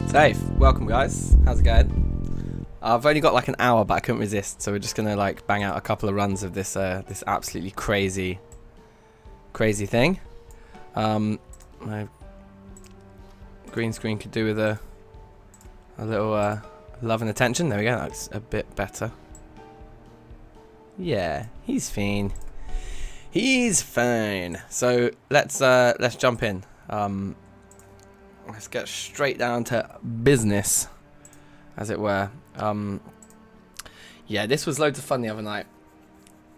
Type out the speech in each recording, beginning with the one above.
Safe. Welcome, guys. How's it going? I've only got like an hour, but I couldn't resist, so we're just gonna like bang out a couple of runs of this this absolutely crazy thing. My green screen could do with a little love and attention. There we go. That's a bit better. Yeah, he's fine. He's fine. So let's jump in. Let's get straight down to business, as it were. Yeah, this was loads of fun the other night,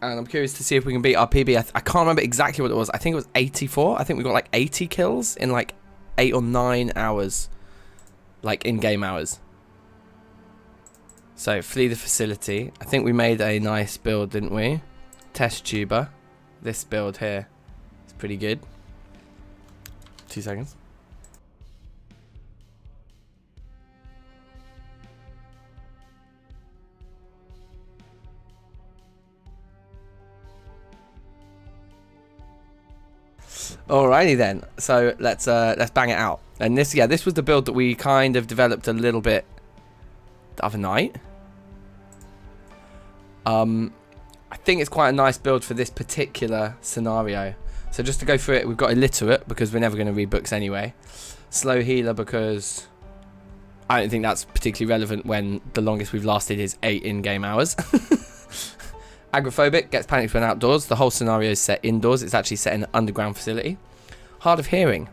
and I'm curious to see if we can beat our PB. I can't remember exactly what it was. I think it was 84. I think we got like 80 kills in like 8 or 9 hours, like in-game hours. So flee the facility. I think we made a nice build, didn't we? Test tuber. This build here is pretty good. 2 seconds. Alrighty then, so let's bang it out. And this was the build that we kind of developed a little bit the other night. I think it's quite a nice build for this particular scenario. So just to go through it, we've got illiterate because we're never going to read books anyway. Slow healer because I don't think that's particularly relevant when the longest we've lasted is 8 in-game hours. Agoraphobic, gets panicked when outdoors. The whole scenario is set indoors. It's actually set in an underground facility. Hard of hearing.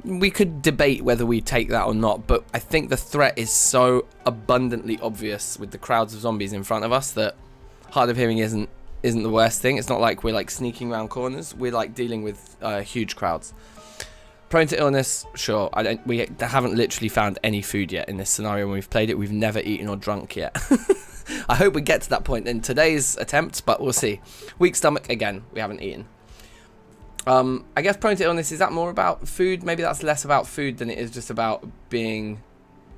We could debate whether we take that or not, but I think the threat is so abundantly obvious with the crowds of zombies in front of us that hard of hearing isn't the worst thing. It's not like we're like sneaking around corners. We're like dealing with huge crowds. Prone to illness, sure. We haven't literally found any food yet in this scenario when we've played it. We've never eaten or drunk yet. I hope we get to that point in today's attempt, but we'll see. Weak stomach, again, we haven't eaten. I guess prone to illness, is that more about food? Maybe that's less about food than it is just about being...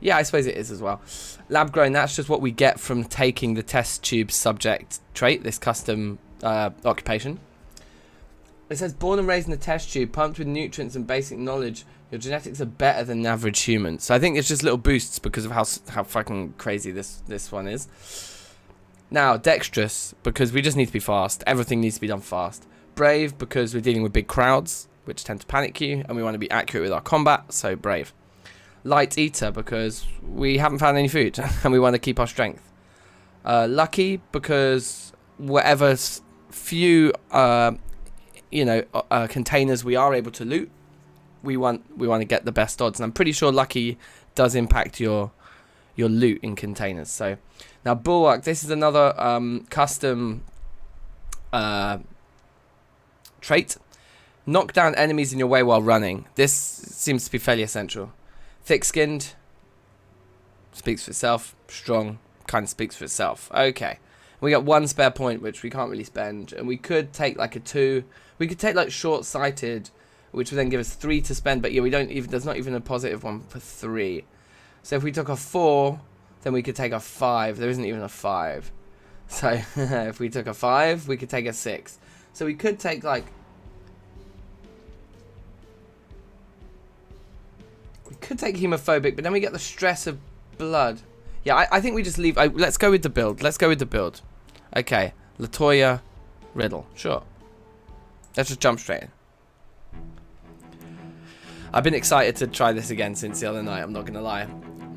Yeah, I suppose it is as well. Lab grown, that's just what we get from taking the test tube subject trait, this custom occupation. It says, born and raised in the test tube, pumped with nutrients and basic knowledge, your genetics are better than the average human. So I think it's just little boosts because of how fucking crazy this one is. Now, dexterous, because we just need to be fast. Everything needs to be done fast. Brave, because we're dealing with big crowds, which tend to panic you, and we want to be accurate with our combat, so brave. Light eater, because we haven't found any food, and we want to keep our strength. Lucky, because whatever few, containers we are able to loot, we want to get the best odds, and I'm pretty sure lucky does impact your loot in containers. So now bulwark, this is another custom trait. Knock down enemies in your way while running. This seems to be fairly essential. Thick-skinned, speaks for itself. Strong, kind of speaks for itself. Okay, we got 1 spare point, which we can't really spend, and we could take like a 2. We could take like short-sighted, which would then give us 3 to spend, but yeah, we don't even, there's not even a positive one for 3. So if we took a 4, then we could take a 5. There isn't even a 5. So if we took a 5, we could take a 6. So we could take like... We could take hemophobic, but then we get the stress of blood. Yeah, I think we just leave... let's go with the build. Let's go with the build. Okay, Latoya, Riddle. Sure. Let's just jump straight in. I've been excited to try this again since the other night, I'm not going to lie.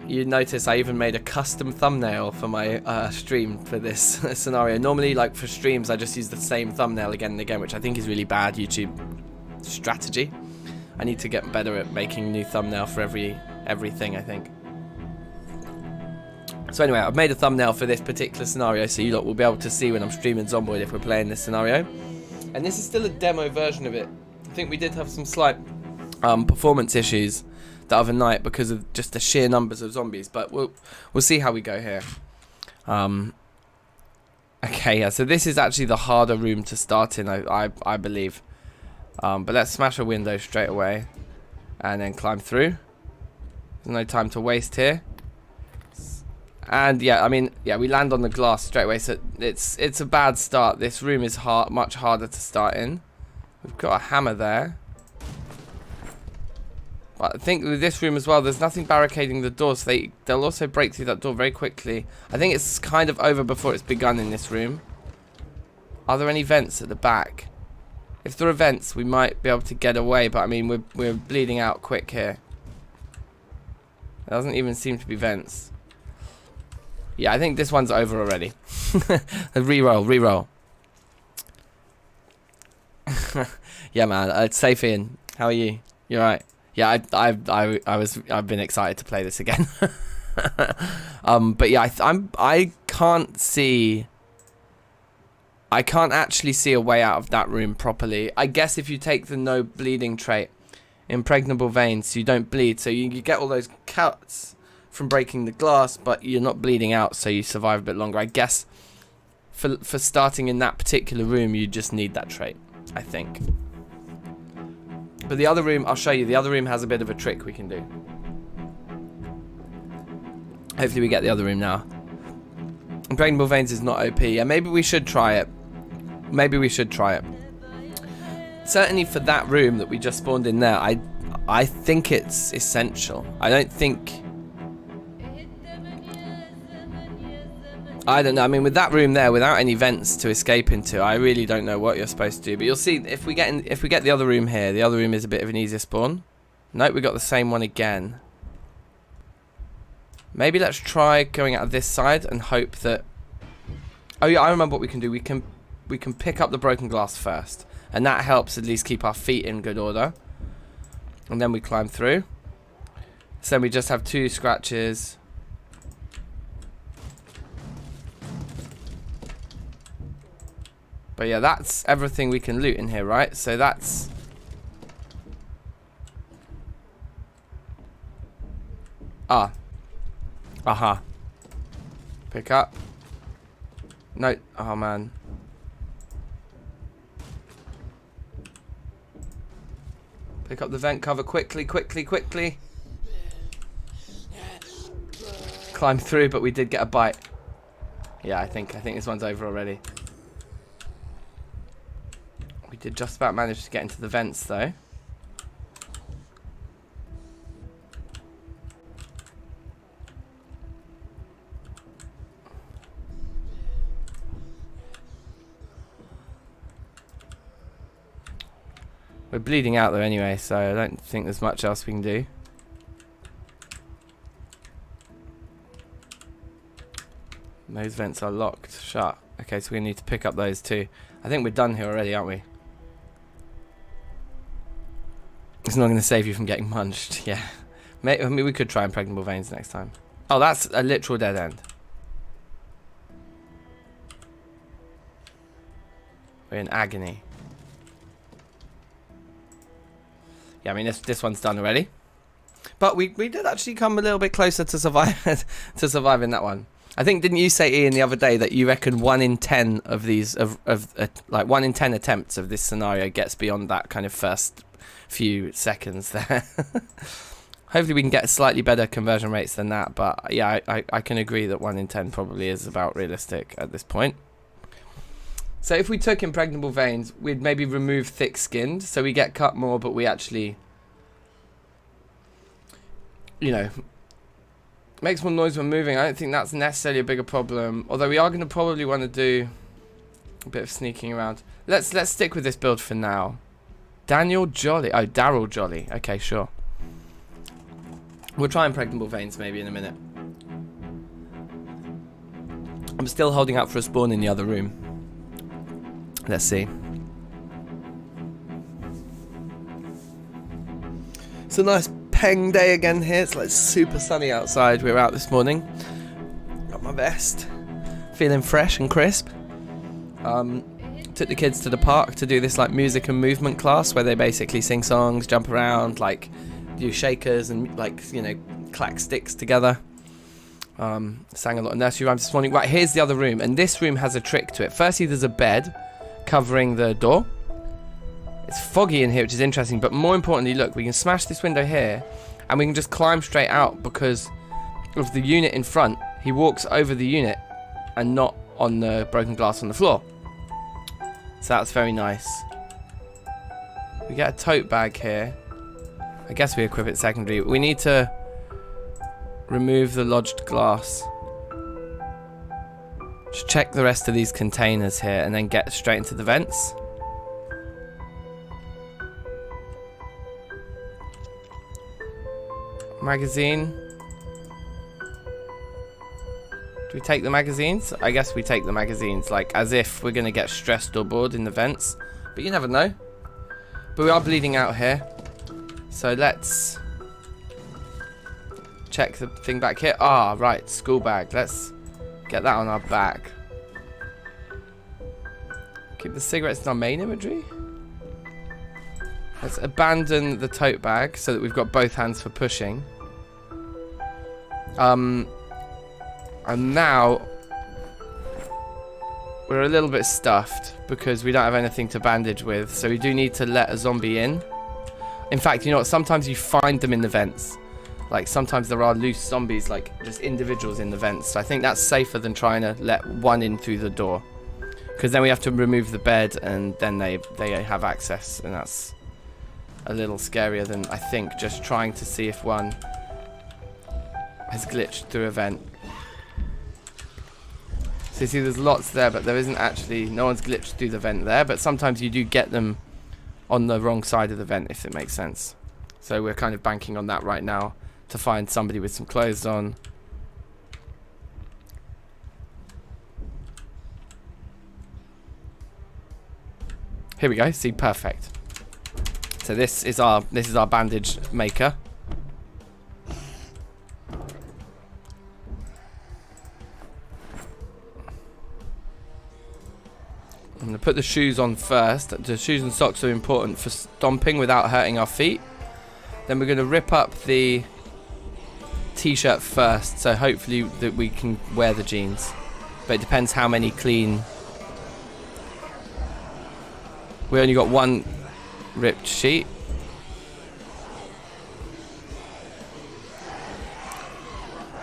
You notice I even made a custom thumbnail for my stream for this scenario. Normally, like for streams, I just use the same thumbnail again and again, which I think is really bad YouTube strategy. I need to get better at making a new thumbnail for everything, I think. So anyway, I've made a thumbnail for this particular scenario, so you lot will be able to see when I'm streaming Zomboid if we're playing this scenario. And this is still a demo version of it. I think we did have some slight performance issues the other night because of just the sheer numbers of zombies, but we'll see how we go here. Okay, yeah, so this is actually the harder room to start in, I believe. But let's smash a window straight away and then climb through. There's no time to waste here. And yeah, I mean, yeah, we land on the glass straight away, so it's a bad start. This room is much harder to start in. We've got a hammer there. But I think with this room as well, there's nothing barricading the door, so they'll also break through that door very quickly. I think it's kind of over before it's begun in this room. Are there any vents at the back? If there are vents, we might be able to get away, but I mean, we're bleeding out quick here. There doesn't even seem to be vents. Yeah, I think this one's over already. Reroll. Yeah, man, it's safe, Ian. How are you? You're right. Yeah, I've been excited to play this again. But yeah, I can't actually see a way out of that room properly. I guess if you take the no bleeding trait, impregnable veins, so you don't bleed, so you get all those cuts from breaking the glass, but you're not bleeding out, so you survive a bit longer. I guess for starting in that particular room, you just need that trait, I think. But the other room, I'll show you. The other room has a bit of a trick we can do. Hopefully we get the other room now. Impregnable veins is not OP. Yeah, maybe we should try it. Certainly for that room that we just spawned in there, I think it's essential. I don't know. I mean, with that room there, without any vents to escape into, I really don't know what you're supposed to do. But you'll see if we get the other room here, the other room is a bit of an easier spawn. Nope, we got the same one again. Maybe let's try going out of this side and hope that. Oh yeah, I remember what we can do. We can pick up the broken glass first, and that helps at least keep our feet in good order. And then we climb through. So we just have 2 scratches. But yeah, that's everything we can loot in here, right? So that's... Aha. Pick up. No. Oh, man. Pick up the vent cover quickly. Climb through, but we did get a bite. Yeah, I think this one's over already. We did just about manage to get into the vents, though. We're bleeding out, though, anyway, so I don't think there's much else we can do. Those vents are locked shut. Okay, so we need to pick up those too. I think we're done here already, aren't we? It's not going to save you from getting munched. Yeah. I mean, we could try impregnable veins next time. Oh, that's a literal dead end. We're in agony. Yeah, I mean, this one's done already. But we did actually come a little bit closer to surviving that one. I think, didn't you say, Ian, the other day that you reckon 1 in 10 of these, like 1 in 10 attempts of this scenario gets beyond that kind of first few seconds there. Hopefully we can get slightly better conversion rates than that, but yeah, I can agree that 1 in 10 probably is about realistic at this point. So if we took impregnable veins, we'd maybe remove thick-skinned, so we get cut more, but we actually, you know, makes more noise when moving. I don't think that's necessarily a bigger problem, although we are going to probably want to do a bit of sneaking around. Let's stick with this build for now. Daryl Jolly. Okay, sure. We'll try impregnable veins maybe in a minute. I'm still holding out for a spawn in the other room. Let's see. It's a nice peng day again here. It's like super sunny outside. We were out this morning. Got my vest. Feeling fresh and crisp. Took the kids to the park to do this like music and movement class where they basically sing songs, jump around, like do shakers and like, you know, clack sticks together. Sang a lot of nursery rhymes this morning. Right, here's the other room, and this room has a trick to it. Firstly, there's a bed covering the door. It's foggy in here, which is interesting, but more importantly, look, we can smash this window here and we can just climb straight out because of the unit in front. He walks over the unit and not on the broken glass on the floor. So that's very nice. We get a tote bag here. I guess we equip it secondary. We need to remove the lodged glass. Just check the rest of these containers here and then get straight into the vents. Magazine. Do we take the magazines? I guess we take the magazines, like as if we're going to get stressed or bored in the vents. But you never know. But we are bleeding out here. So let's check the thing back here. Ah, right, school bag. Let's get that on our back. Keep the cigarettes in our main inventory. Let's abandon the tote bag so that we've got both hands for pushing. And now we're a little bit stuffed because we don't have anything to bandage with, so we do need to let a zombie in. In fact, you know what, sometimes you find them in the vents. Like sometimes there are loose zombies, like just individuals in the vents. So I think that's safer than trying to let one in through the door, because then we have to remove the bed and then they have access, and that's a little scarier than I think just trying to see if one has glitched through a vent. So you see there's lots there, but there isn't actually, no one's glitched through the vent there, but sometimes you do get them on the wrong side of the vent, if it makes sense. So we're kind of banking on that right now to find somebody with some clothes on. Here we go, see, perfect. So this is our bandage maker. I'm going to put the shoes on first. The shoes and socks are important for stomping without hurting our feet. Then we're going to rip up the t-shirt first, so hopefully that we can wear the jeans. But it depends how many clean. We only got one ripped sheet.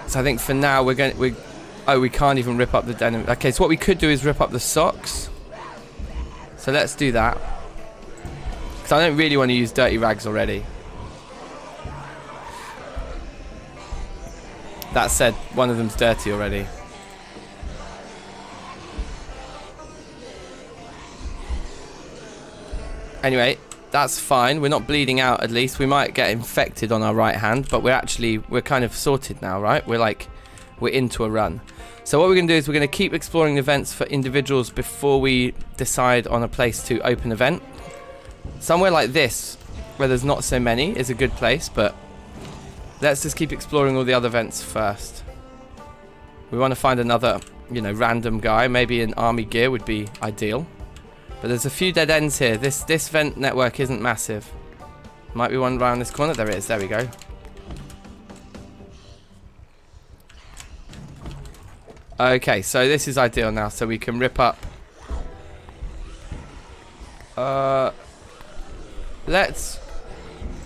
So I think for now we can't even rip up the denim. Okay, so what we could do is rip up the socks. So let's do that. Because I don't really want to use dirty rags already. That said, one of them's dirty already. Anyway, that's fine. We're not bleeding out, at least. We might get infected on our right hand, but we're kind of sorted now, right? We're into a run. So what we're going to do is we're going to keep exploring the vents for individuals before we decide on a place to open a vent. Somewhere like this, where there's not so many, is a good place, but let's just keep exploring all the other vents first. We want to find another, random guy. Maybe an army gear would be ideal. But there's a few dead ends here. This vent network isn't massive. Might be one around this corner. There it is. There we go. Okay, so this is ideal now. So we can rip up. Let's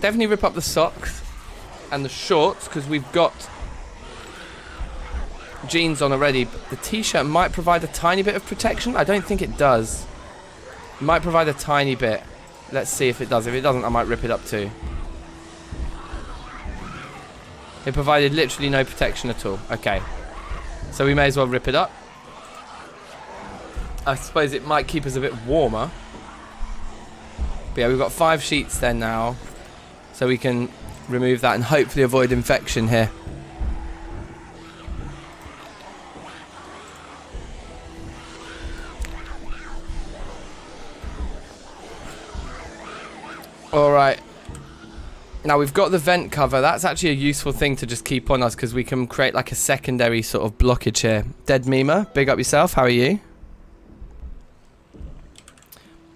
definitely rip up the socks and the shorts, because we've got jeans on already. But the t-shirt might provide a tiny bit of protection. I don't think it does. It might provide a tiny bit. Let's see if it does. If it doesn't, I might rip it up too. It provided literally no protection at all. Okay. So we may as well rip it up. I suppose it might keep us a bit warmer. But yeah, we've got 5 sheets then now. So we can remove that and hopefully avoid infection here. Alright. Now we've got the vent cover. That's actually a useful thing to just keep on us, because we can create like a secondary sort of blockage here. Dead Mima, big up yourself. How are you?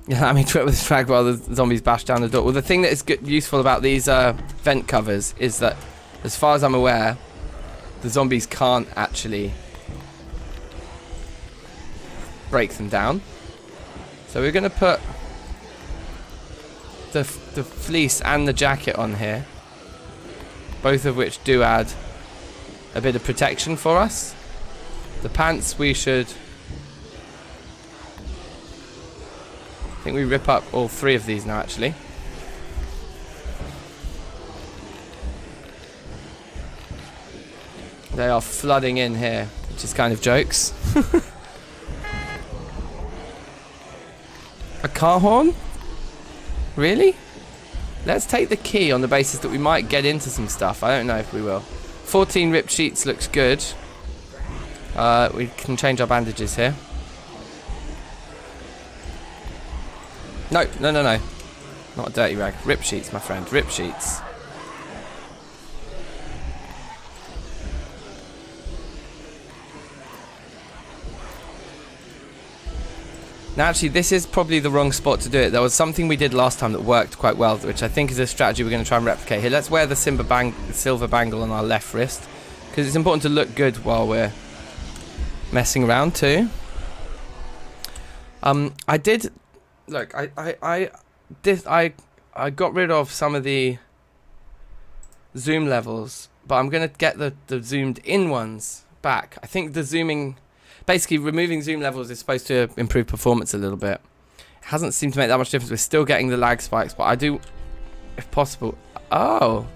Yeah, let me trip with this frag while the zombies bash down the door. Well, the thing that is useful about these vent covers is that, as far as I'm aware, the zombies can't actually break them down. So we're going to put the fleece and the jacket on here, both of which do add a bit of protection for us. The pants we should, I think we rip up all 3 of these now actually. They are flooding in here, which is kind of jokes. A car horn? Really? Let's take the key on the basis that we might get into some stuff. I don't know if we will. 14 ripped sheets looks good. We can change our bandages here. No. Not a dirty rag. Ripped sheets, my friend. Ripped sheets. Now actually this is probably the wrong spot to do it. There was something we did last time that worked quite well, which I think is a strategy we're going to try and replicate here. Let's wear the silver bangle on our left wrist, because it's important to look good while we're messing around too. I did look, I got rid of some of the zoom levels, but I'm going to get the zoomed in ones back. I think the zooming, basically removing zoom levels is supposed to improve performance a little bit. It hasn't seemed to make that much difference. We're still getting the lag spikes, but I do, if possible. Oh,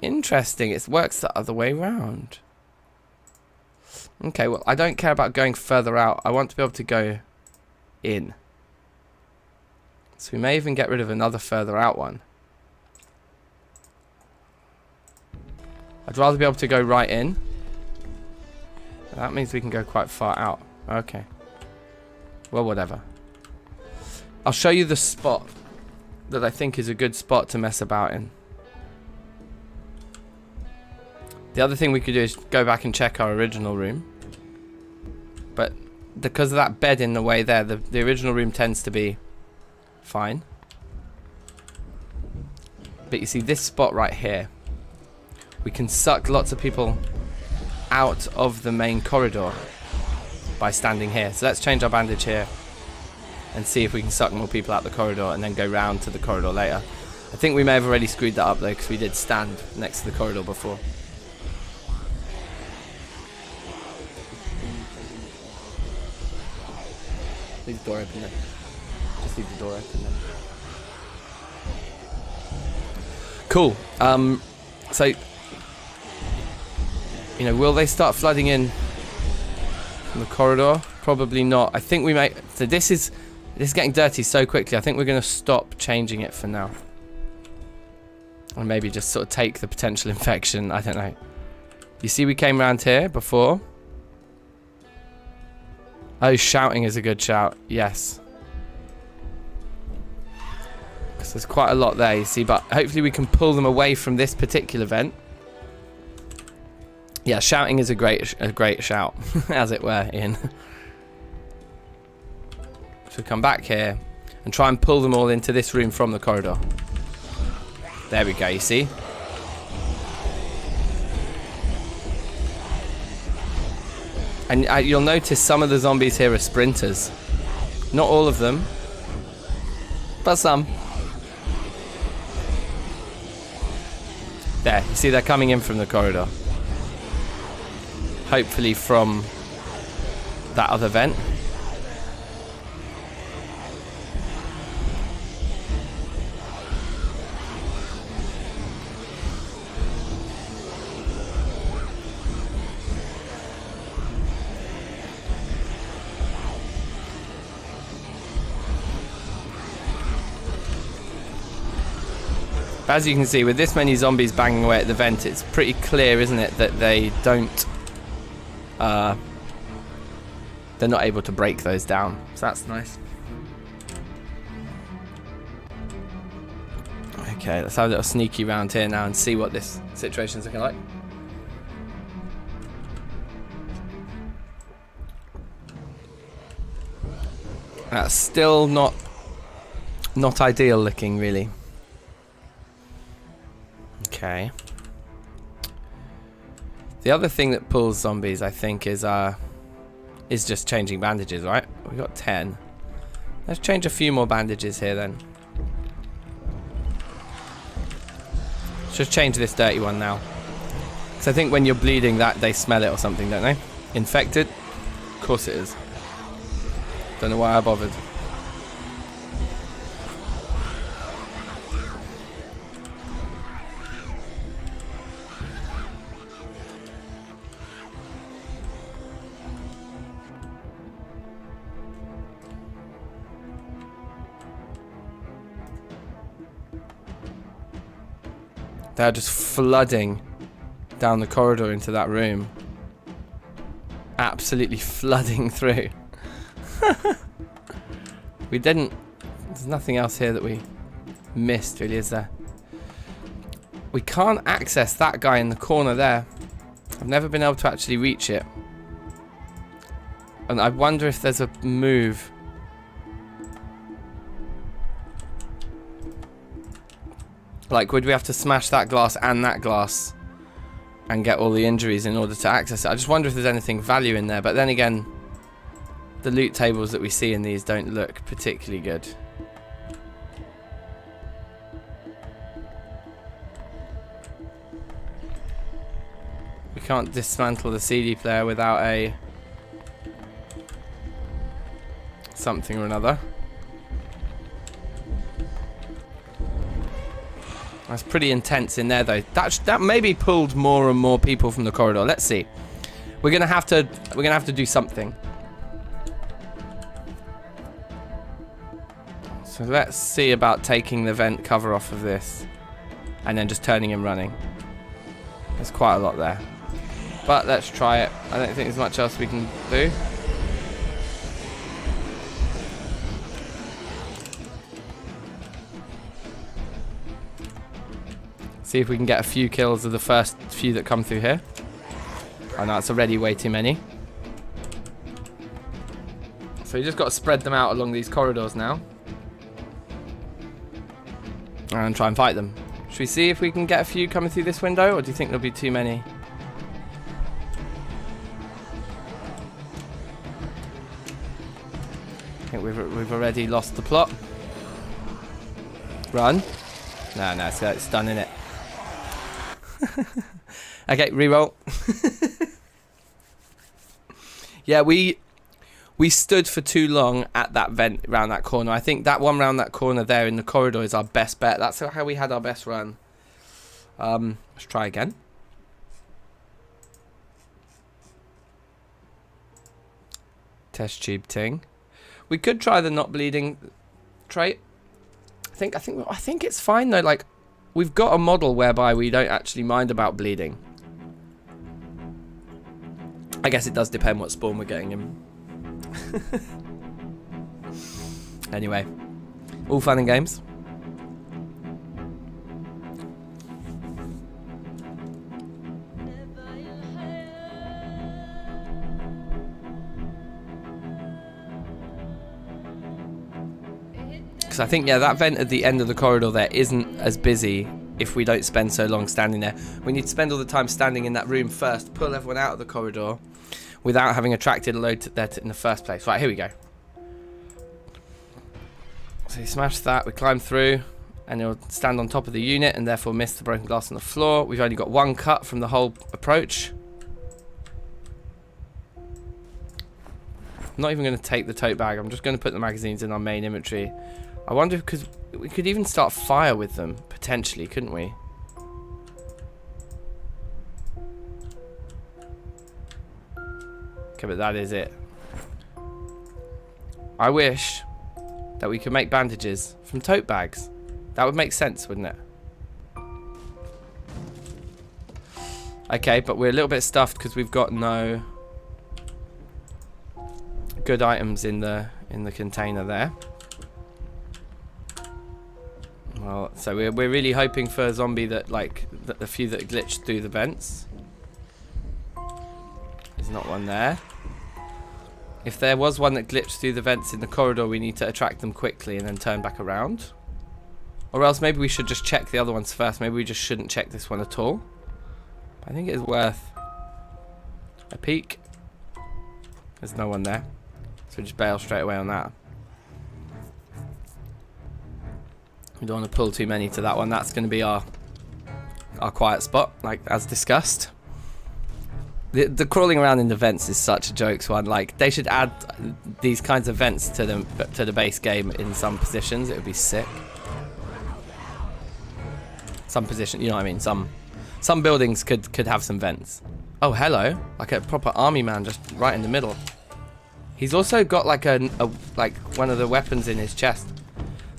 interesting. It works the other way around. Okay, well, I don't care about going further out. I want to be able to go in. So we may even get rid of another further out one. I'd rather be able to go right in. That means we can go quite far out. Okay. Well, whatever. I'll show you the spot that I think is a good spot to mess about in. The other thing we could do is go back and check our original room. But because of that bed in the way there, the original room tends to be fine. But you see this spot right here. We can suck lots of people out of the main corridor by standing here. So let's change our bandage here and see if we can suck more people out the corridor and then go round to the corridor later. I think we may have already screwed that up though, because we did stand next to the corridor before. Leave the door open then. Just leave the door open then. Cool. So, you know, will they start flooding in from the corridor? Probably not. I think we may. So this is getting dirty so quickly. I think we're going to stop changing it for now, or maybe just sort of take the potential infection. I don't know. You see, we came around here before. Oh, shouting is a good shout. Yes. Because there's quite a lot there, you see. But hopefully we can pull them away from this particular vent. Yeah, shouting is a great shout, as it were, Ian. So come back here and try and pull them all into this room from the corridor. There we go, you see? And you'll notice some of the zombies here are sprinters. Not all of them, but some. There, you see they're coming in from the corridor. Hopefully from that other vent. As you can see, with this many zombies banging away at the vent, it's pretty clear, isn't it, that they don't... they're not able to break those down. So that's nice. Okay, let's have a little sneaky round here now and see what this situation's looking like. That's still not ideal looking, really. Okay. The other thing that pulls zombies, I think, is just changing bandages, right? We got 10. Let's change a few more bandages here then. Let's just change this dirty one now. Because I think when you're bleeding, that they smell it or something, don't they? Infected? Of course it is. Don't know why I bothered. They're just flooding down the corridor into that room. Absolutely flooding through. We didn't... There's nothing else here that we missed, really, is there? We can't access that guy in the corner there. I've never been able to actually reach it. And I wonder if there's a move. Like, would we have to smash that glass and that glass and get all the injuries in order to access it? I just wonder if there's anything value in there. But then again, the loot tables that we see in these don't look particularly good. We can't dismantle the CD player without a something or another. That's pretty intense in there, though. That maybe pulled more and more people from the corridor. Let's see. We're gonna have to do something. So let's see about taking the vent cover off of this, and then just turning him running. There's quite a lot there, but let's try it. I don't think there's much else we can do. See if we can get a few kills of the first few that come through here. I know it's already way too many. So you just got to spread them out along these corridors now. And try and fight them. Should we see if we can get a few coming through this window, or do you think there'll be too many? I think we've already lost the plot. Run. No, it's done, innit? Okay, reroll. Yeah, we stood for too long at that vent around that corner. I think that one round that corner there in the corridor is our best bet. That's how we had our best run. Let's try again. Test tube ting. We could try the not bleeding trait. I think it's fine though. Like, we've got a model whereby we don't actually mind about bleeding. I guess it does depend what spawn we're getting in. Anyway, all fun and games. Because I think, yeah, that vent at the end of the corridor there isn't as busy if we don't spend so long standing there. We need to spend all the time standing in that room first, pull everyone out of the corridor without having attracted a load there in the first place. Right, here we go. So you smash that, we climb through, and you'll stand on top of the unit and therefore miss the broken glass on the floor. We've only got one cut from the whole approach. I'm not even going to take the tote bag. I'm just going to put the magazines in our main inventory. I wonder, because we could even start fire with them, potentially, couldn't we? Okay, but that is it. I wish that we could make bandages from tote bags. That would make sense, wouldn't it? Okay, but we're a little bit stuffed because we've got no good items in the container there. Well, so we're really hoping for a zombie that, like, the few that glitched through the vents. There's not one there. If there was one that glitched through the vents in the corridor, we need to attract them quickly and then turn back around. Or else maybe we should just check the other ones first. Maybe we just shouldn't check this one at all. I think it is worth a peek. There's no one there, so we just bail straight away on that. We don't want to pull too many to that one. That's going to be our quiet spot, like as discussed. The crawling around in the vents is such a jokes one. Like, they should add these kinds of vents to the base game in some positions. It would be sick. Some position, you know what I mean. Some buildings could have some vents. Oh, hello, like a proper army man just right in the middle. He's also got like like one of the weapons in his chest.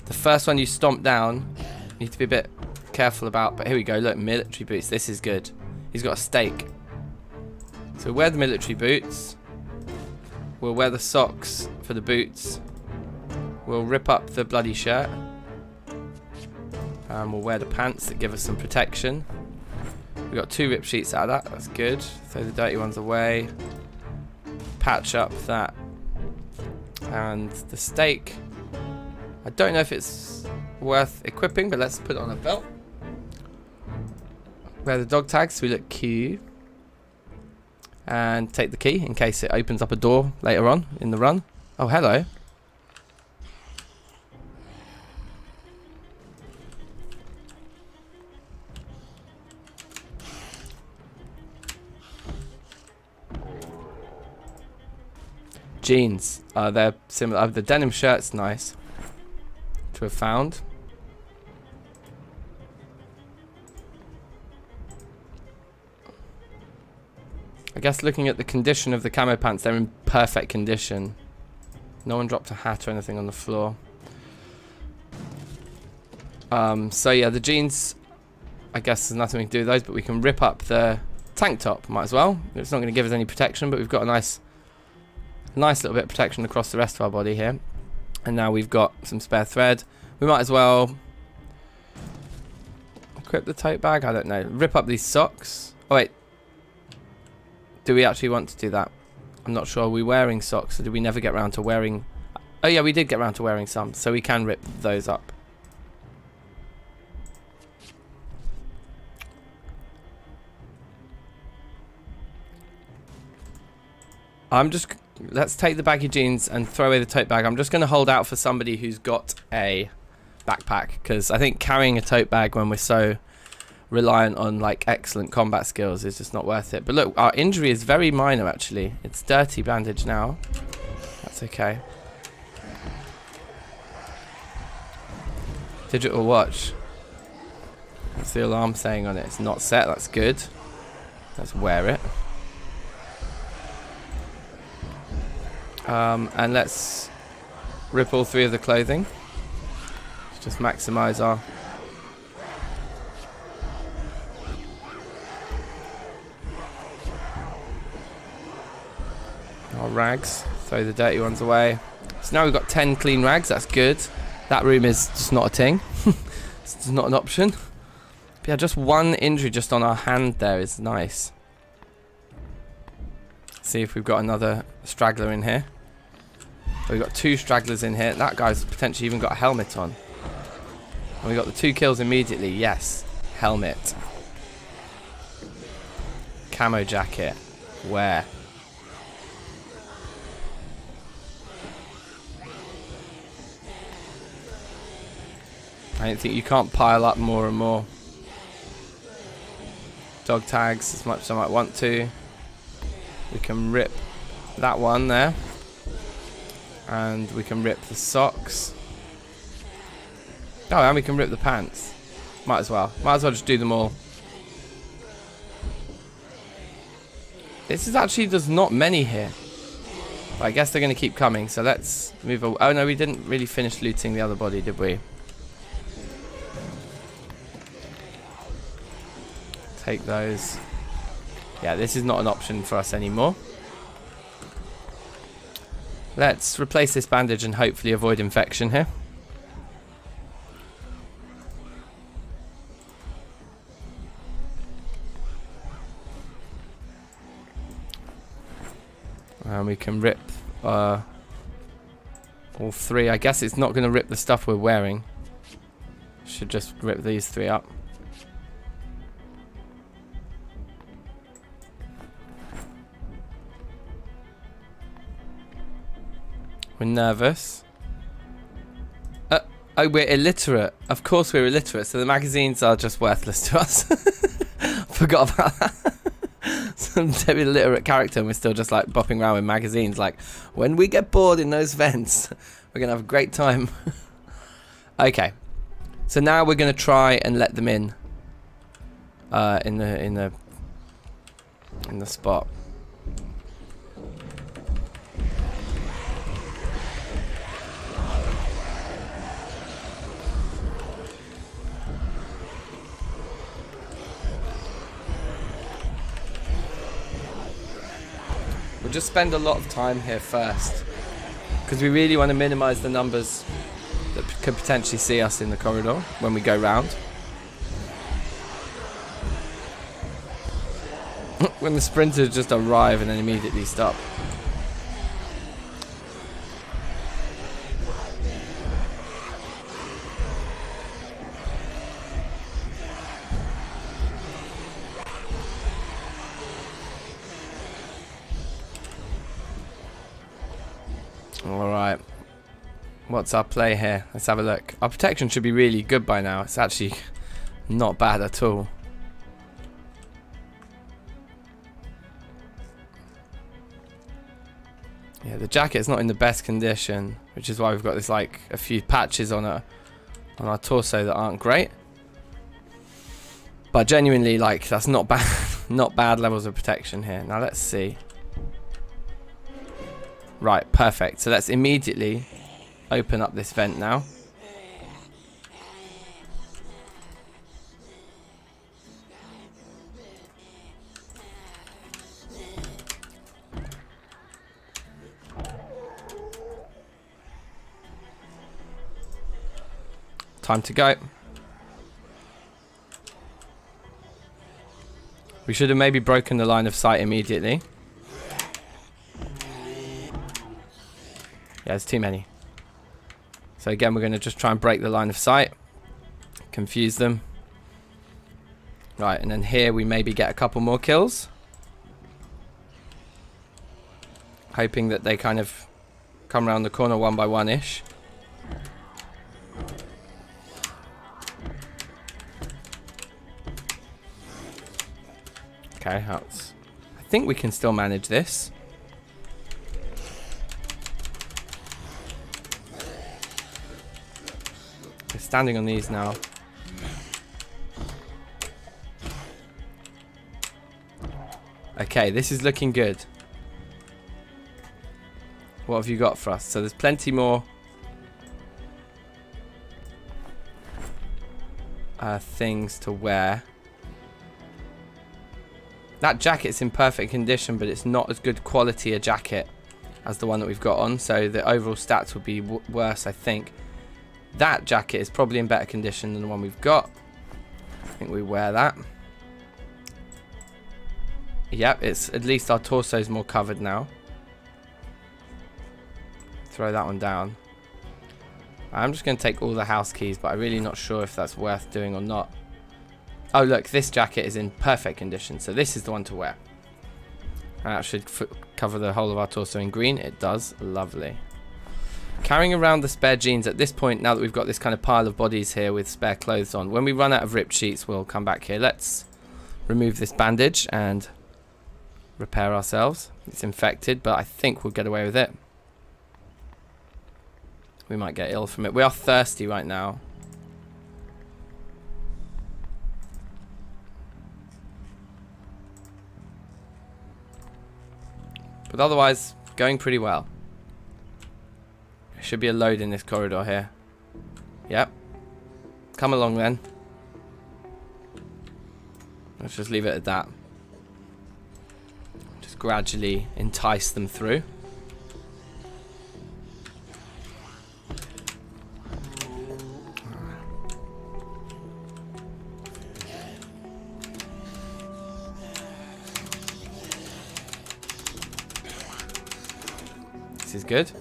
The first one you stomp down, you need to be a bit careful about. But here we go. Look, military boots. This is good. He's got a stake. So wear the military boots. We'll wear the socks for the boots. We'll rip up the bloody shirt. And we'll wear the pants that give us some protection. We got 2 rip sheets out of that. That's good. Throw the dirty ones away. Patch up that. And the stake. I don't know if it's worth equipping, but let's put it on a belt. Wear the dog tags so we look cute. And take the key in case it opens up a door later on in the run. Oh, hello. Jeans. They're similar. The denim shirt's nice to have found. I guess looking at the condition of the camo pants, they're in perfect condition. No one dropped a hat or anything on the floor. So yeah, the jeans, I guess there's nothing we can do with those, but we can rip up the tank top, might as well. It's not going to give us any protection, but we've got a nice little bit of protection across the rest of our body here. And now we've got some spare thread. We might as well equip the tote bag. I don't know. Rip up these socks. Oh wait, do we actually want to do that? I'm not sure. Are we wearing socks, or did we never get around to wearing? Oh yeah, we did get around to wearing some, so we can rip those up. Let's take the baggy jeans and throw away the tote bag. I'm just going to hold out for somebody who's got a backpack, because I think carrying a tote bag when we're so reliant on like excellent combat skills is just not worth it. But look, our injury is very minor actually. It's dirty bandage now. That's okay. Digital watch. What's the alarm saying on it? It's not set. That's good. Let's wear it. And let's rip all 3 of the clothing. Just maximize our rags. Throw the dirty ones away. So now we've got 10 clean rags. That's good. That room is just not a thing. It's not an option. But yeah, just 1 injury just on our hand there is nice. See if we've got another straggler in here. So we've got 2 stragglers in here. That guy's potentially even got a helmet on. And we got the 2 kills immediately. Yes. Helmet. Camo jacket. Where? I don't think you can't pile up more and more. Dog tags as much as I might want to. We can rip that one there. And we can rip the socks. Oh, and we can rip the pants. Might as well. Might as well just do them all. This is actually, there's not many here. But I guess they're going to keep coming. So let's move away. Oh no, we didn't really finish looting the other body, did we? Take those. Yeah, this is not an option for us anymore. Let's replace this bandage and hopefully avoid infection here. And we can rip all 3. I guess it's not going to rip the stuff we're wearing. Should just rip these 3 up. We're nervous. Oh, we're illiterate. Of course we're illiterate, so the magazines are just worthless to us. Forgot about that. Some dead illiterate character and we're still just like bopping around with magazines like, when we get bored in those vents, we're going to have a great time. Okay. So now we're going to try and let them in the spot. We'll just spend a lot of time here first, because we really want to minimize the numbers that could potentially see us in the corridor when we go round. When the sprinters just arrive and then immediately stop. Alright, what's our play here? Let's have a look. Our protection should be really good by now. It's actually not bad at all. Yeah, the jacket's not in the best condition, which is why we've got this, like, a few patches on our torso that aren't great. But genuinely, like, that's not bad, not bad levels of protection here. Now let's see. Right, perfect. So let's immediately open up this vent now. Time to go. We should have maybe broken the line of sight immediately. Yeah, there's too many. So again, we're going to just try and break the line of sight. Confuse them. Right, and then here we maybe get a couple more kills. Hoping that they kind of come around the corner one by one-ish. Okay, I think we can still manage this. We're standing on these now. Okay, this is looking good. What have you got for us? So there's plenty more things to wear. That jacket's in perfect condition, but it's not as good quality a jacket as the one that we've got on, so the overall stats would be worse, I think. That jacket is probably in better condition than the one we've got. I think we wear that. Yep, it's at least our torso's more covered now. Throw that one down. I'm just going to take all the house keys, but I'm really not sure if that's worth doing or not. Oh look, this jacket is in perfect condition, so this is the one to wear. And that should cover the whole of our torso in green. It does. Lovely. Carrying around the spare jeans at this point, now that we've got this kind of pile of bodies here with spare clothes on. When we run out of ripped sheets, we'll come back here. Let's remove this bandage and repair ourselves. It's infected, but I think we'll get away with it. We might get ill from it. We are thirsty right now. But otherwise, going pretty well. There should be a load in this corridor here. Yep. Come along then. Let's just leave it at that. Just gradually entice them through. This is good.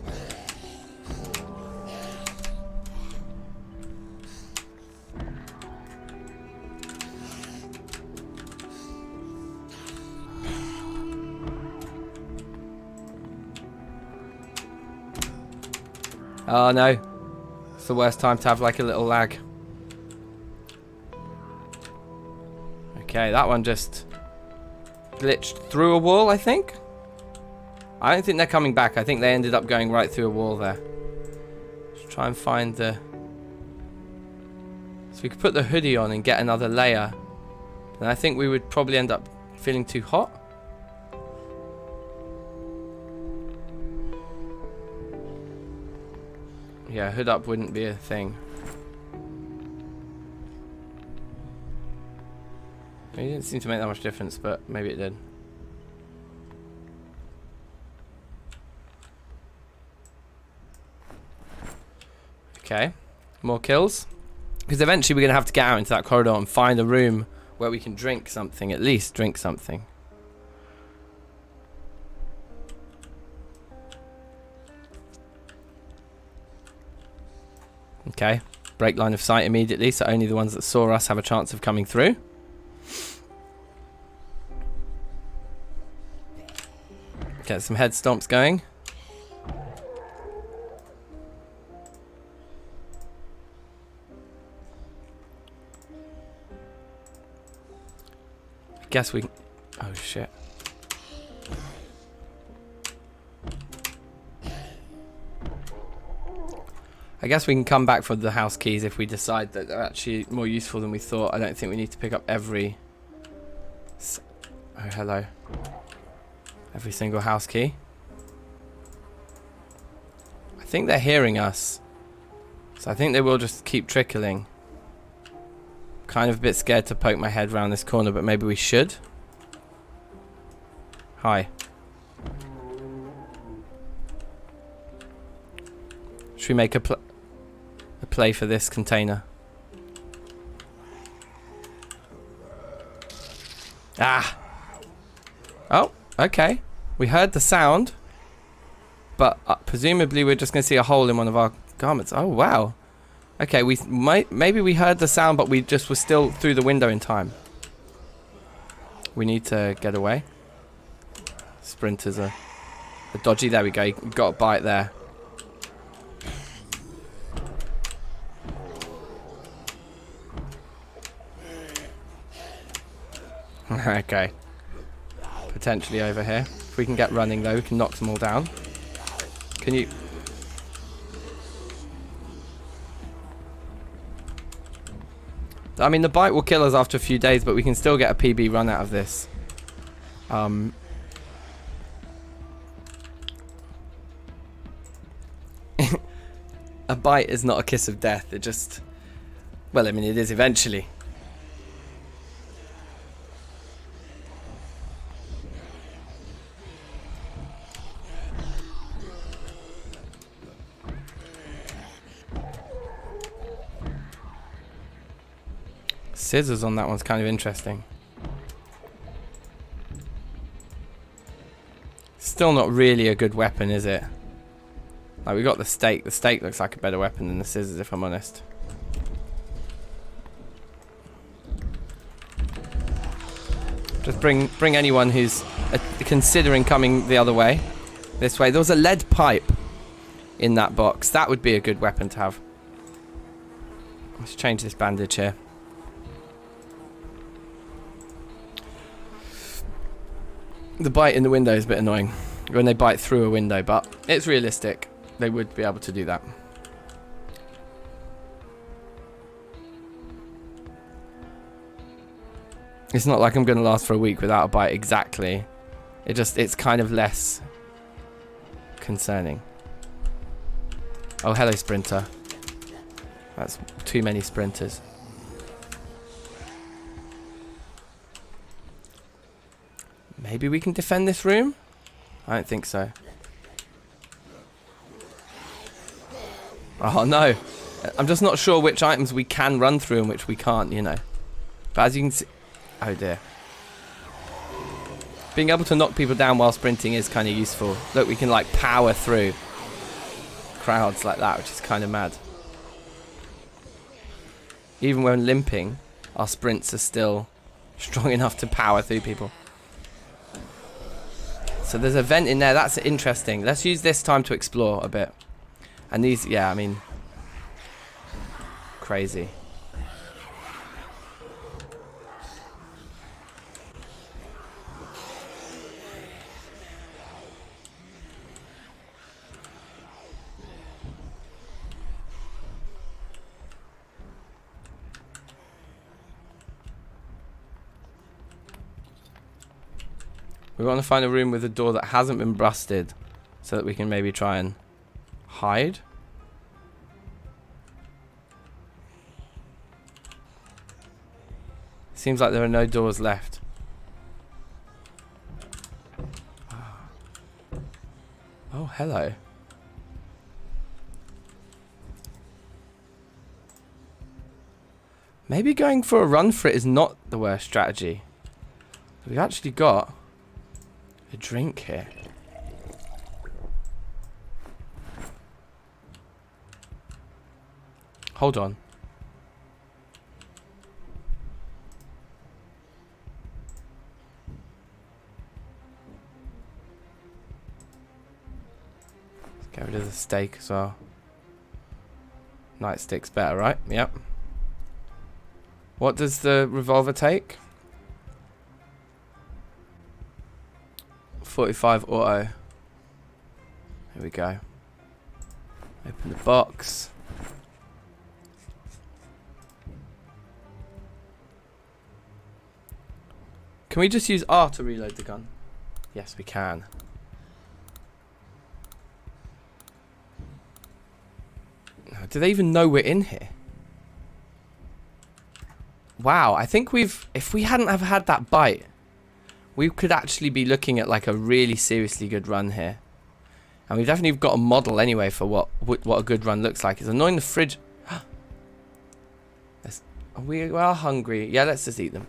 Oh no, it's the worst time to have like a little lag. Okay, that one just glitched through a wall, I think. I don't think they're coming back. I think they ended up going right through a wall there. Let's try and find the... So we could put the hoodie on and get another layer. And I think we would probably end up feeling too hot. Yeah, hood up wouldn't be a thing. It didn't seem to make that much difference, but maybe it did. Okay. More kills. Because eventually we're going to have to get out into that corridor and find a room where we can drink something. At least drink something. Okay. Break line of sight immediately, so only the ones that saw us have a chance of coming through. Get some head stomps going. I guess we... Oh, shit. I guess we can come back for the house keys if we decide that they're actually more useful than we thought. I don't think we need to pick up every... Oh, hello. Every single house key. I think they're hearing us. So I think they will just keep trickling. Kind of a bit scared to poke my head around this corner, but maybe we should. Hi. Should we make a play for this container? Ah! Oh, okay. We heard the sound. But presumably we're just going to see a hole in one of our garments. Oh, wow. Okay, maybe we heard the sound, but we just were still through the window in time. We need to get away. Sprinters are dodgy. There we go. You got a bite there. Okay. Potentially over here. If we can get running though, we can knock them all down. Can you... I mean, the bite will kill us after a few days, but we can still get a PB run out of this. A bite is not a kiss of death. It just... Well, I mean, it is eventually. Scissors on that one's kind of interesting. Still not really a good weapon, is it? Like, we got the stake. The stake looks like a better weapon than the scissors, if I'm honest. Just bring anyone who's considering coming the other way. This way. There was a lead pipe in that box. That would be a good weapon to have. Let's change this bandage here. The bite in the window is a bit annoying when they bite through a window, but it's realistic. They would be able to do that. It's not like I'm going to last for a week without a bite exactly. It's kind of less concerning. Oh, hello, sprinter. That's too many sprinters. Maybe we can defend this room? I don't think so. Oh no. I'm just not sure which items we can run through and which we can't, you know. But as you can see... Oh dear. Being able to knock people down while sprinting is kind of useful. Look, we can like power through crowds like that, which is kind of mad. Even when limping, our sprints are still strong enough to power through people. So there's a vent in there. That's interesting. Let's use this time to explore a bit. And these, yeah, I mean, crazy. We want to find a room with a door that hasn't been busted so that we can maybe try and hide. Seems like there are no doors left. Oh, hello. Maybe going for a run for it is not the worst strategy. We've actually got a drink here. Hold on. Let's get rid of the steak as well. Nightstick's better, right? Yep. What does the revolver take? 45 auto. Here we go. Open the box. Can we just use R to reload the gun? Yes, we can. Do they even know we're in here? Wow, I think if we hadn't have had that bite, we could actually be looking at like a really seriously good run here. And we've definitely got a model anyway for what a good run looks like. It's annoying the fridge. We are hungry. Yeah, let's just eat them.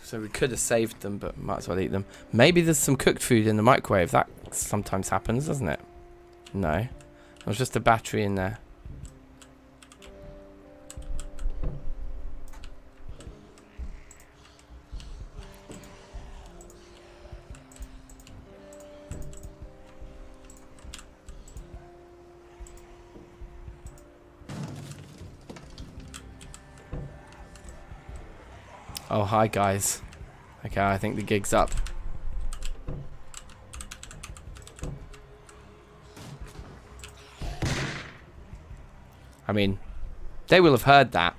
So we could have saved them, but might as well eat them. Maybe there's some cooked food in the microwave. That sometimes happens, doesn't it? No. There was just a battery in there. Oh, hi guys. Okay, I think the gig's up. I mean, they will have heard that.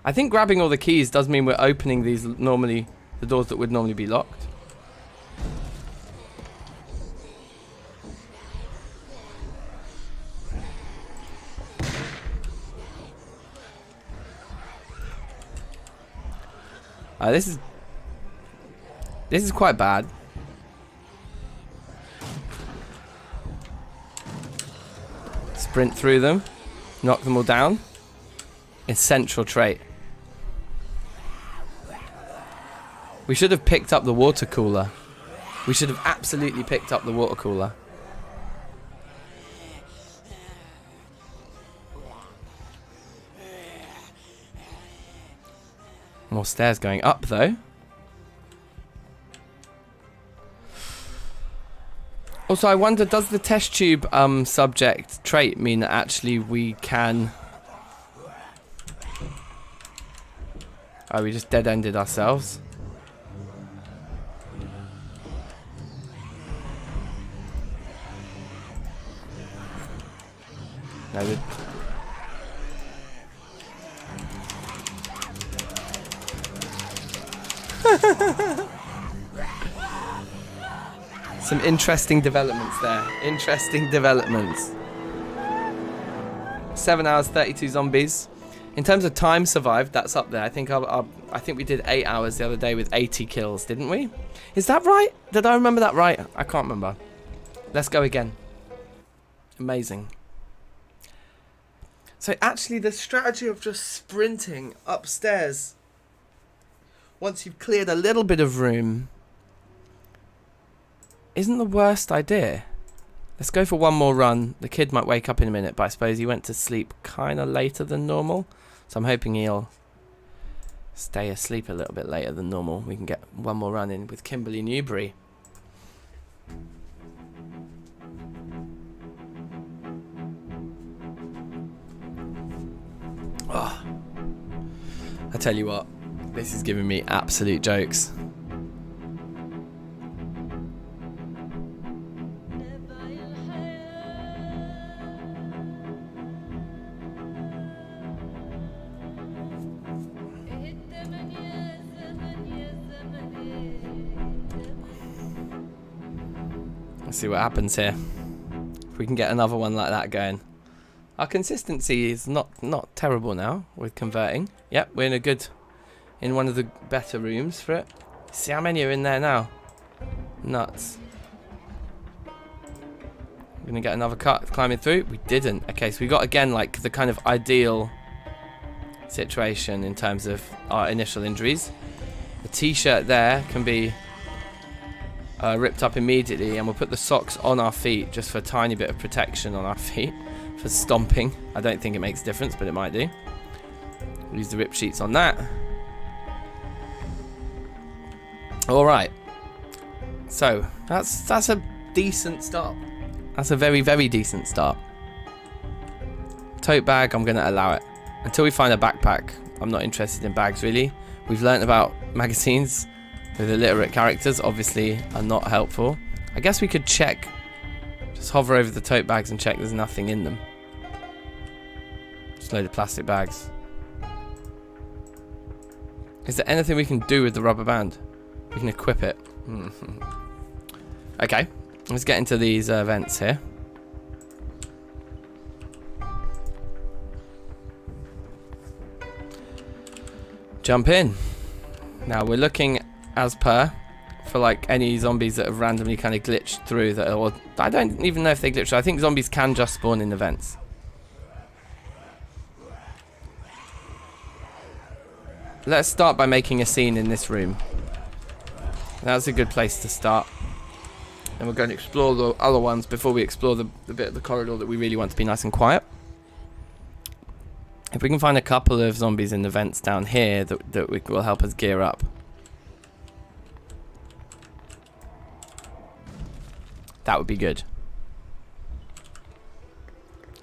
I think grabbing all the keys does mean we're opening these the doors that would normally be locked. This is quite bad. Sprint through them, knock them all down. Essential trait. We should have picked up the water cooler. We should have absolutely picked up the water cooler. More stairs going up though. Also, I wonder, does the test tube subject trait mean that actually we can... Oh, we just dead-ended ourselves. No, some interesting developments there. Interesting developments. 7 hours, 32 zombies. In terms of time survived, that's up there. I think I think we did 8 hours the other day with 80 kills, didn't we? Is that right? Did I remember that right? I can't remember. Let's go again. Amazing. So actually the strategy of just sprinting upstairs once you've cleared a little bit of room isn't the worst idea. Let's go for one more run. The kid might wake up in a minute, but I suppose he went to sleep kind of later than normal. So I'm hoping he'll stay asleep a little bit later than normal. We can get one more run in with Kimberly Newbury. Oh, I tell you what, this is giving me absolute jokes. Let's see what happens here. If we can get another one like that going. Our consistency is not terrible now with converting. Yep, we're in one of the better rooms for it. See how many are in there now? Nuts. We're gonna get another cut climbing through. We didn't. Okay, so we got again like the kind of ideal situation in terms of our initial injuries. The t-shirt there can be ripped up immediately, and we'll put the socks on our feet just for a tiny bit of protection on our feet for stomping. I don't think it makes a difference, but it might do. We'll use the rip sheets on that. Alright, so that's a decent start. That's a very, very decent start. Tote bag, I'm going to allow it. Until we find a backpack, I'm not interested in bags really. We've learnt about magazines with illiterate characters, obviously are not helpful. I guess we could check, just hover over the tote bags and check there's nothing in them. Just a load of plastic bags. Is there anything we can do with the rubber band? We can equip it. Okay, let's get into these vents here. Jump in. Now we're looking as per for like any zombies that have randomly kind of glitched through that, or I don't even know if they glitched. I think zombies can just spawn in the vents. Let's start by making a scene in this room. That's a good place to start. And we're going to explore the other ones before we explore the bit of the corridor that we really want to be nice and quiet. If we can find a couple of zombies in the vents down here that will help us gear up. That would be good.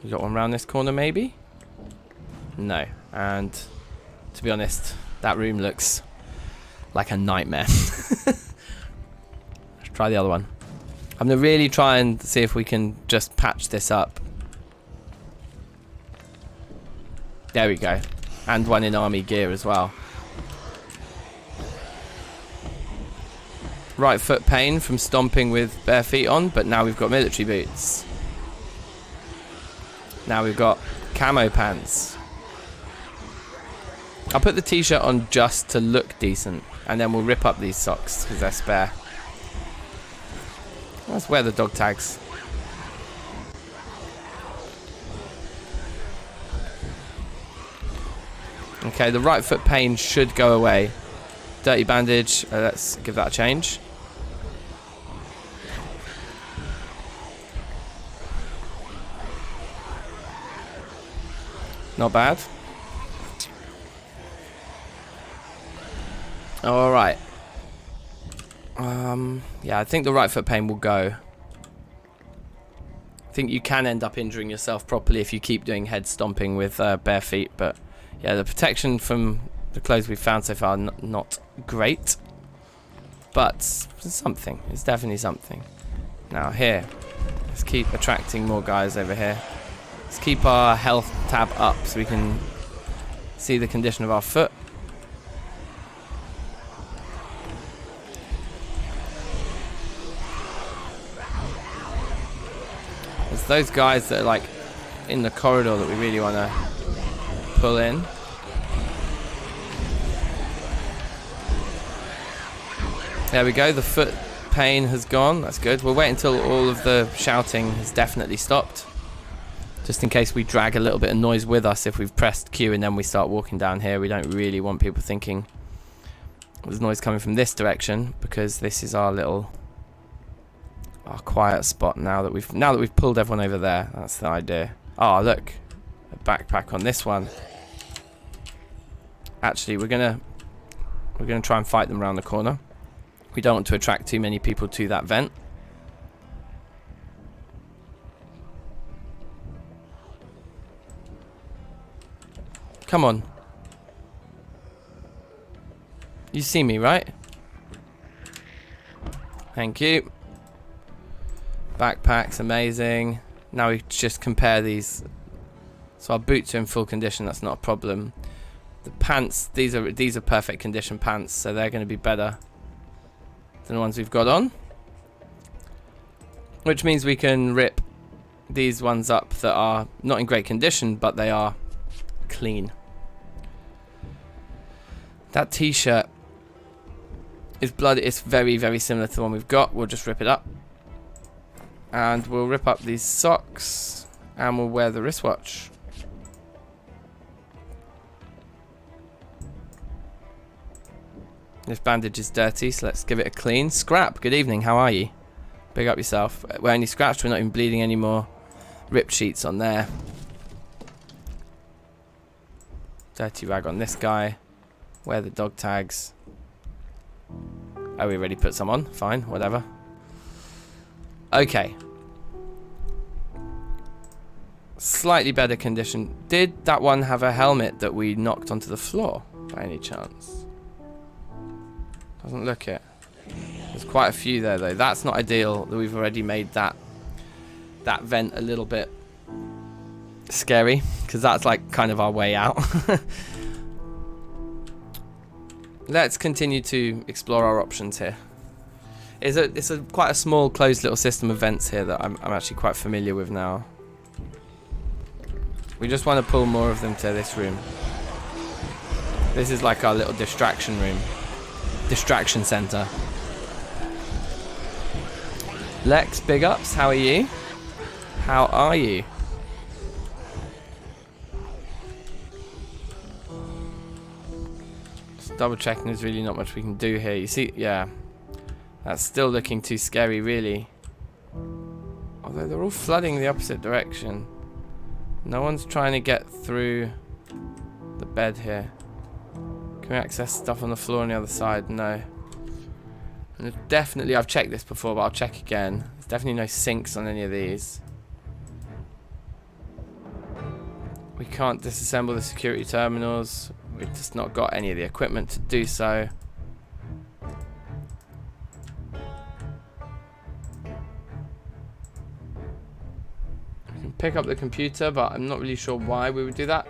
You got one around this corner maybe? No. And to be honest, that room looks like a nightmare. Let's try the other one. I'm going to really try and see if we can just patch this up. There we go. And one in army gear as well. Right foot pain from stomping with bare feet on, but now we've got military boots. Now we've got camo pants. I'll put the t-shirt on just to look decent, and then we'll rip up these socks because they're spare. Let's wear the dog tags. Okay, the right foot pain should go away. Dirty bandage, let's give that a change. Not bad. Alright. Yeah, I think the right foot pain will go. I think you can end up injuring yourself properly if you keep doing head stomping with bare feet, but yeah, the protection from the clothes we've found so far not great, but it's something. It's definitely something. Now here, let's keep attracting more guys over here. Let's keep our health tab up so we can see the condition of our foot. There's those guys that are like in the corridor that we really want to pull in. There we go, the foot pain has gone, that's good. We'll wait until all of the shouting has definitely stopped, just in case we drag a little bit of noise with us if we've pressed Q and then we start walking down here. We don't really want people thinking there's noise coming from this direction, because this is our quiet spot now that we've pulled everyone over there. That's the idea. Oh look, a backpack on this one. Actually, we're gonna try and fight them around the corner. We don't want to attract too many people to that vent. Come on. You see me, right? Thank you. Backpack's amazing. Now we just compare these. So our boots are in full condition, that's not a problem. The pants, these are perfect condition pants, so they're going to be better than the ones we've got on. Which means we can rip these ones up that are not in great condition, but they are clean. That t-shirt is blood. It's very, very similar to the one we've got. We'll just rip it up. And we'll rip up these socks. And we'll wear the wristwatch. This bandage is dirty, so let's give it a clean. Scrap, good evening, how are you? Big up yourself. We're only scratched, we're not even bleeding anymore. Rip sheets on there. Dirty rag on this guy. Wear the dog tags. Oh, we already put some on. Fine, whatever. Okay. Slightly better condition. Did that one have a helmet that we knocked onto the floor by any chance? Doesn't look it. There's quite a few there though. That's not ideal that we've already made that vent a little bit scary, because that's like kind of our way out. Let's continue to explore our options here. It's quite a small closed little system of vents here that I'm actually quite familiar with now. We just want to pull more of them to this room. This is like our little distraction room. Distraction center. Lex, big ups, how are you? How are you? Just double checking, there's really not much we can do here. You see, yeah. That's still looking too scary, really. Although they're all flooding the opposite direction. No one's trying to get through the bed here. Can we access stuff on the floor on the other side? No. And definitely, I've checked this before, but I'll check again. There's definitely no sinks on any of these. We can't disassemble the security terminals. We've just not got any of the equipment to do so. We can pick up the computer, but I'm not really sure why we would do that.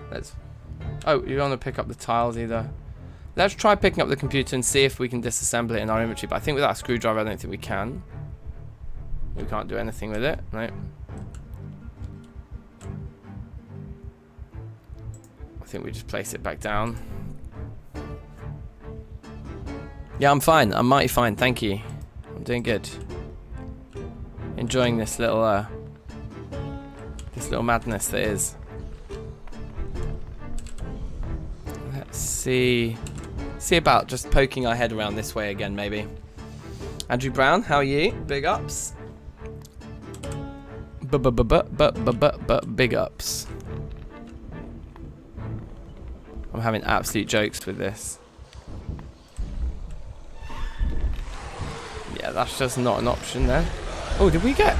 Oh, you don't want to pick up the tiles either. Let's try picking up the computer and see if we can disassemble it in our inventory. But I think without a screwdriver, I don't think we can. We can't do anything with it, right? I think we just place it back down. Yeah, I'm fine. I'm mighty fine. Thank you. I'm doing good. Enjoying this little madness that is. Let's see. See about just poking our head around this way again, maybe. Andrew Brown, how are you? Big ups. Big ups. I'm having absolute jokes with this. Yeah, that's just not an option there. Oh, did we get...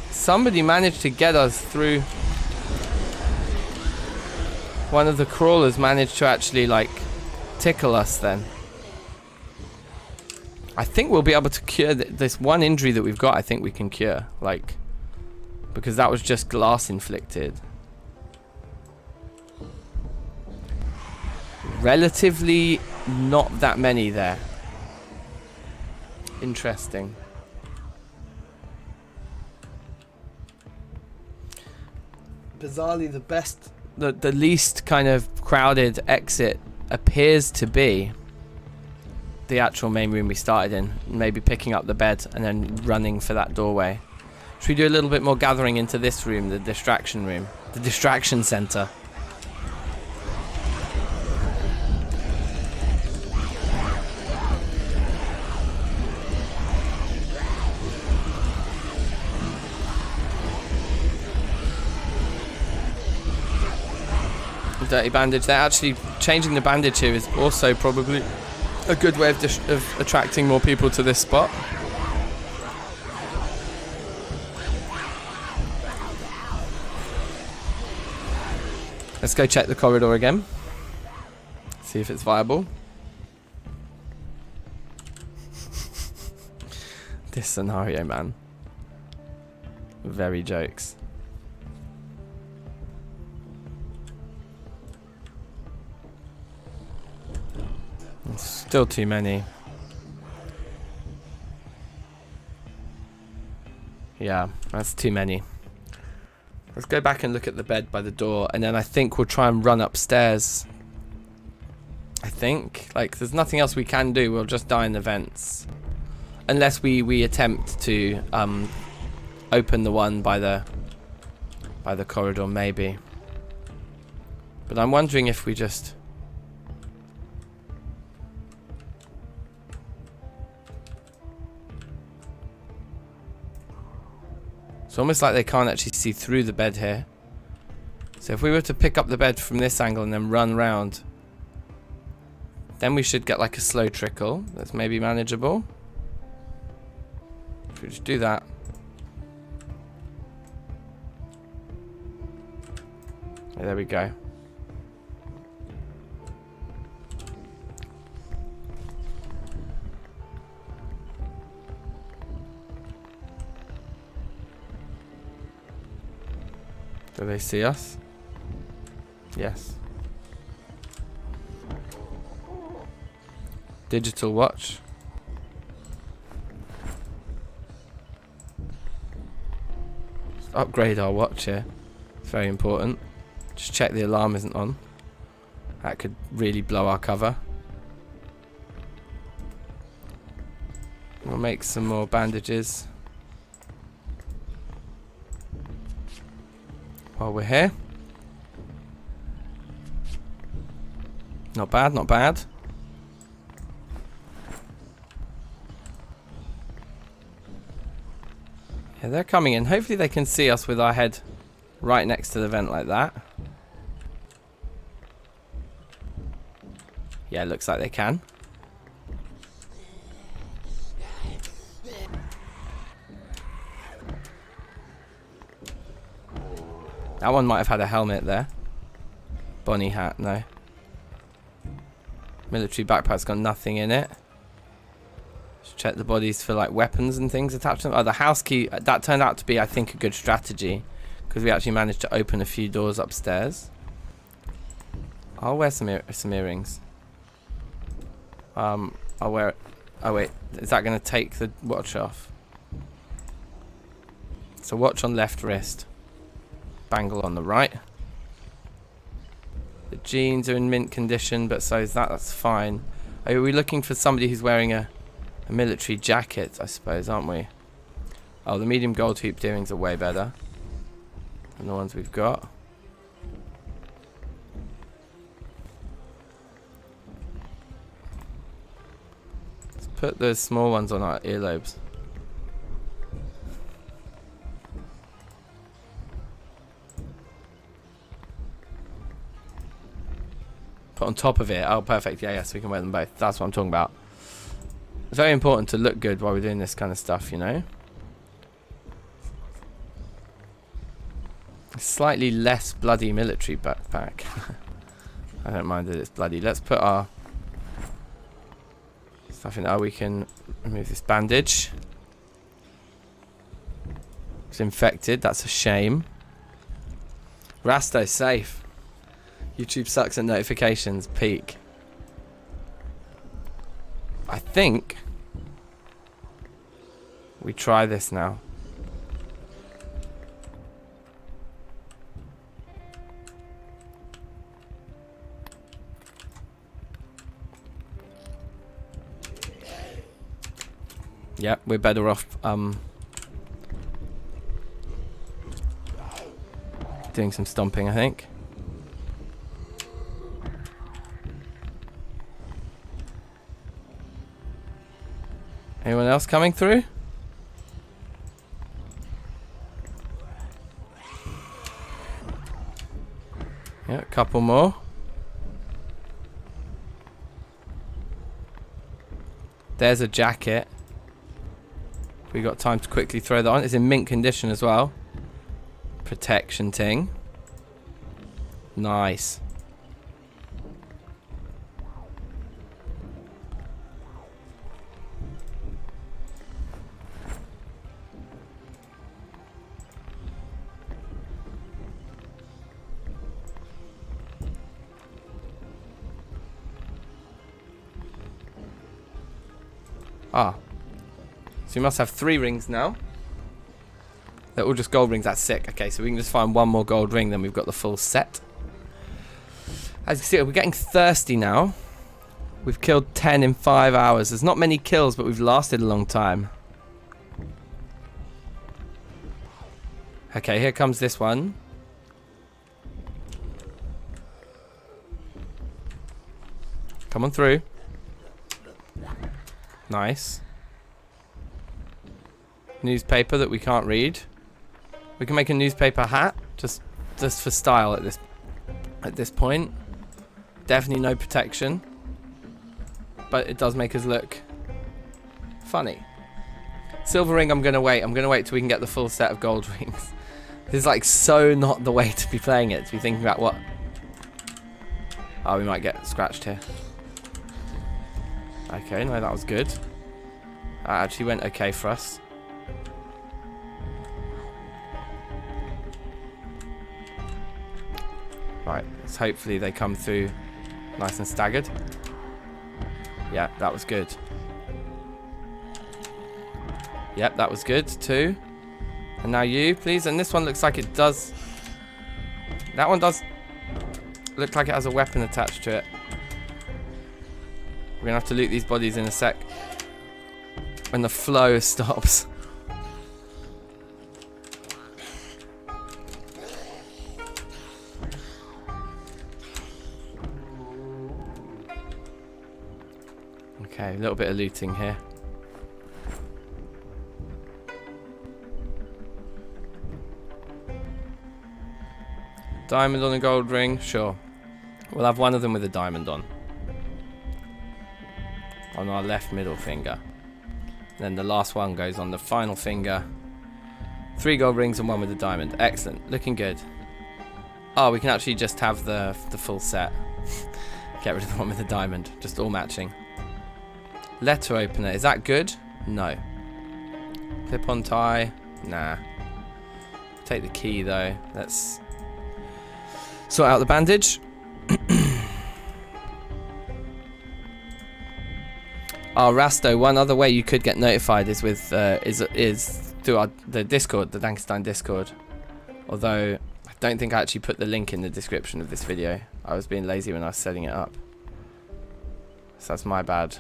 Somebody managed to get us through... One of the crawlers managed to actually, like, tickle us then. I think we'll be able to cure this one injury that we've got. I think we can cure, like, because that was just glass inflicted. Relatively not that many there. Interesting. Bizarrely, the least kind of crowded exit appears to be the actual main room we started in. Maybe picking up the bed and then running for that doorway. Should we do a little bit more gathering into this room, the distraction room, the distraction center? Dirty bandage. They're actually changing the bandage here is also probably a good way of attracting more people to this spot. Let's go check the corridor again. See if it's viable. This scenario, man. Very jokes. Still too many. Yeah, that's too many. Let's go back and look at the bed by the door, and then I think we'll try and run upstairs. I think. Like, there's nothing else we can do. We'll just die in the vents. Unless we attempt to open the one by the corridor, maybe. But I'm wondering if we just... It's almost like they can't actually see through the bed here. So if we were to pick up the bed from this angle and then run round, then we should get like a slow trickle that's maybe manageable. If we just do that. Yeah, there we go. Do they see us? Yes. Digital watch. Just upgrade our watch here. It's very important. Just check the alarm isn't on. That could really blow our cover. We'll make some more bandages while we're here. Not bad, not bad. Yeah, they're coming in. Hopefully they can see us with our head right next to the vent like that. Yeah, it looks like they can. That one might have had a helmet there. Bunny hat, no. Military backpack's got nothing in it. Just check the bodies for like weapons and things attached to them. Oh, the house key, that turned out to be, I think, a good strategy. Because we actually managed to open a few doors upstairs. I'll wear some earrings. I'll wear it. Oh wait, is that going to take the watch off? So watch on left wrist. Bangle on the right. The jeans are in mint condition, but so is that. That's fine. Are we looking for somebody who's wearing a military jacket, I suppose, aren't we? Oh, the medium gold hoop earrings are way better than the ones we've got. Let's put those small ones on our earlobes. Put on top of it. Oh, perfect. Yeah, yes, we can wear them both. That's what I'm talking about. It's very important to look good while we're doing this kind of stuff, you know? A slightly less bloody military backpack. I don't mind that it's bloody. Let's put our stuff in. Oh, we can remove this bandage. It's infected. That's a shame. Rasto, safe. YouTube sucks at notifications. Peak. I think we try this now. Yep, we're better off doing some stomping, I think. Anyone else coming through? Yeah, a couple more. There's a jacket. We got time to quickly throw that on. It's in mint condition as well. Protection thing. Nice. Ah. So we must have 3 rings now. They're all just gold rings. That's sick. Okay, so we can just find one more gold ring, then we've got the full set. As you see, we're getting thirsty now. We've killed 10 in 5 hours. There's not many kills, but we've lasted a long time. Okay, here comes this one. Come on through. Nice. Newspaper that we can't read. We can make a newspaper hat, just for style at this point. Definitely no protection, but it does make us look funny. Silver ring, I'm gonna wait till we can get the full set of gold rings. This is like so not the way to be playing it, to be thinking about what... Oh, we might get scratched here. Okay, no, that was good. That actually went okay for us. Right, let's hopefully they come through nice and staggered. Yeah, that was good. Yep, that was good too. And now you, please. And this one looks like it does... That one does look like it has a weapon attached to it. We're going to have to loot these bodies in a sec. When the flow stops. Okay, a little bit of looting here. Diamond on a gold ring, sure. We'll have one of them with a diamond on our left middle finger. Then the last one goes on the final finger. 3 gold rings and 1 with a diamond. Excellent, looking good. Oh, we can actually just have the full set. Get rid of the one with the diamond, just all matching. Letter opener, is that good? No. Clip on tie, nah. Take the key though. Let's sort out the bandage. Oh, Rasto, one other way you could get notified is with is through the Discord, the DankNStein Discord. Although I don't think I actually put the link in the description of this video. I was being lazy when I was setting it up. So that's my bad.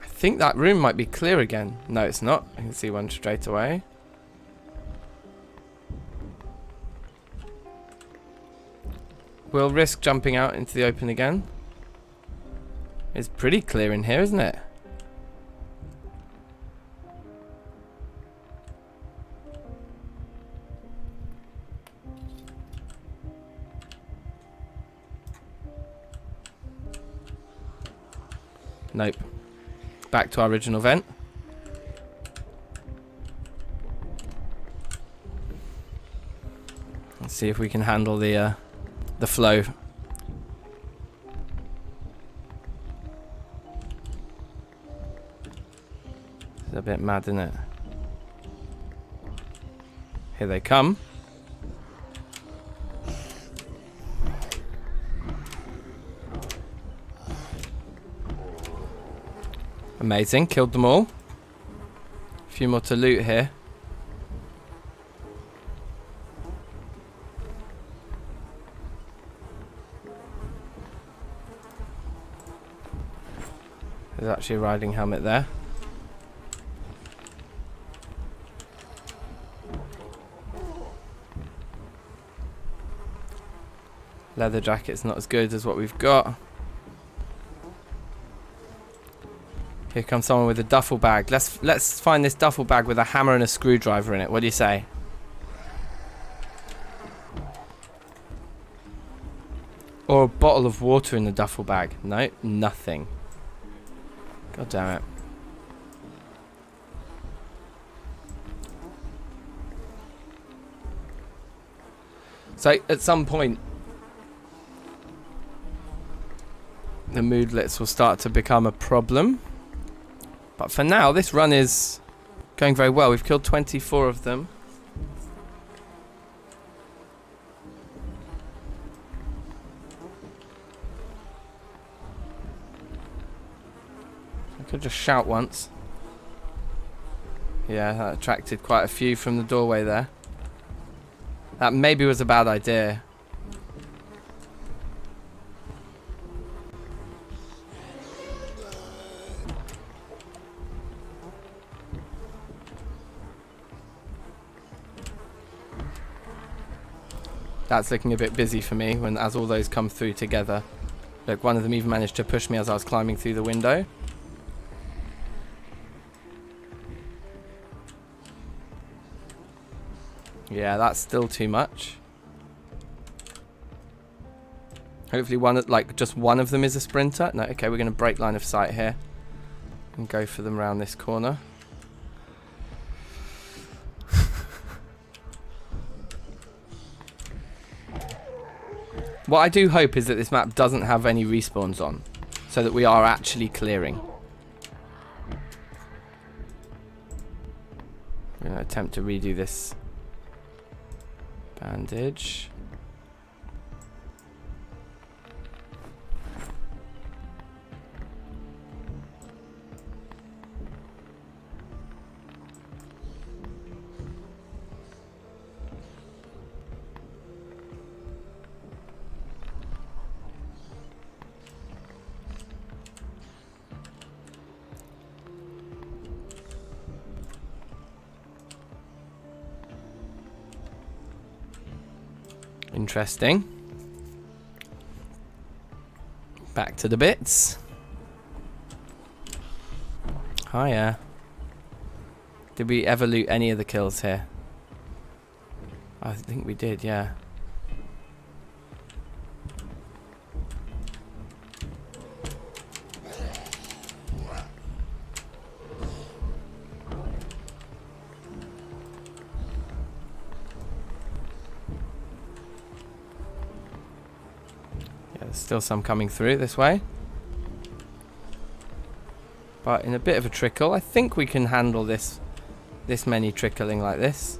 I think that room might be clear again. No, it's not. I can see one straight away. We'll risk jumping out into the open again. It's pretty clear in here, isn't it? Nope. Back to our original vent. Let's see if we can handle the flow. It's a bit mad, isn't it? Here they come. Amazing, killed them all. A few more to loot here. There's actually a riding helmet there. Leather jacket's not as good as what we've got. Here comes someone with a duffel bag. Let's find this duffel bag with a hammer and a screwdriver in it. What do you say? Or a bottle of water in the duffel bag. No, nothing. God damn it. So at some point the moodlets will start to become a problem. But for now, this run is going very well. We've killed 24 of them. I could just shout once. Yeah, that attracted quite a few from the doorway there. That maybe was a bad idea. That's looking a bit busy for me as all those come through together. Look, one of them even managed to push me as I was climbing through the window. Yeah, that's still too much. Hopefully just one of them is a sprinter. No, okay, we're going to break line of sight here. And go for them around this corner. What I do hope is that this map doesn't have any respawns on. So that we are actually clearing. We're going to attempt to redo this bandage. Interesting. Back to the bits. Hiya. Did we ever loot any of the kills here? I think we did, yeah. There's still some coming through this way. But in a bit of a trickle. I think we can handle this many trickling like this.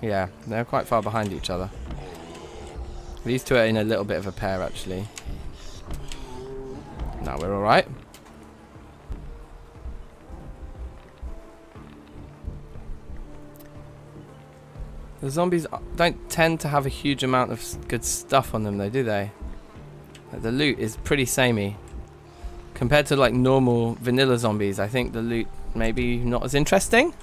Yeah, they're quite far behind each other. These two are in a little bit of a pair actually. No, we're alright. The zombies don't tend to have a huge amount of good stuff on them though, do they? Like, the loot is pretty samey. Compared to like normal vanilla zombies, I think the loot maybe not as interesting.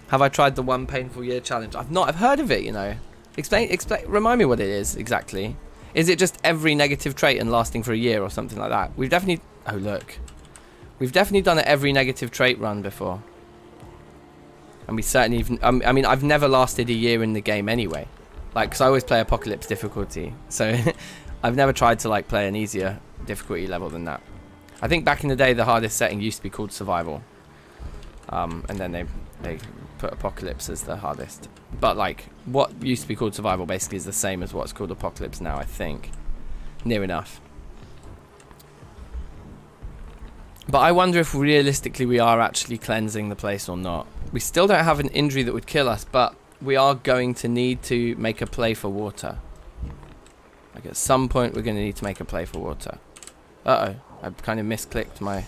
Have I tried the one painful year challenge? I've not. I've heard of it, you know. Explain. Remind me what it is exactly. Is it just every negative trait and lasting for a year or something like that? We've definitely... Oh, look. We've definitely done an every negative trait run before. And we certainly... I mean, I've never lasted a year in the game anyway. Like, because I always play Apocalypse difficulty. So, I've never tried to, like, play an easier difficulty level than that. I think back in the day, the hardest setting used to be called Survival. And then they put Apocalypse as the hardest. But, like, what used to be called Survival basically is the same as what's called Apocalypse now, I think. Near enough. But I wonder if realistically we are actually cleansing the place or not. We still don't have an injury that would kill us, but we are going to need to make a play for water. Like, at some point we're going to need to make a play for water. Uh-oh. I kind of misclicked my...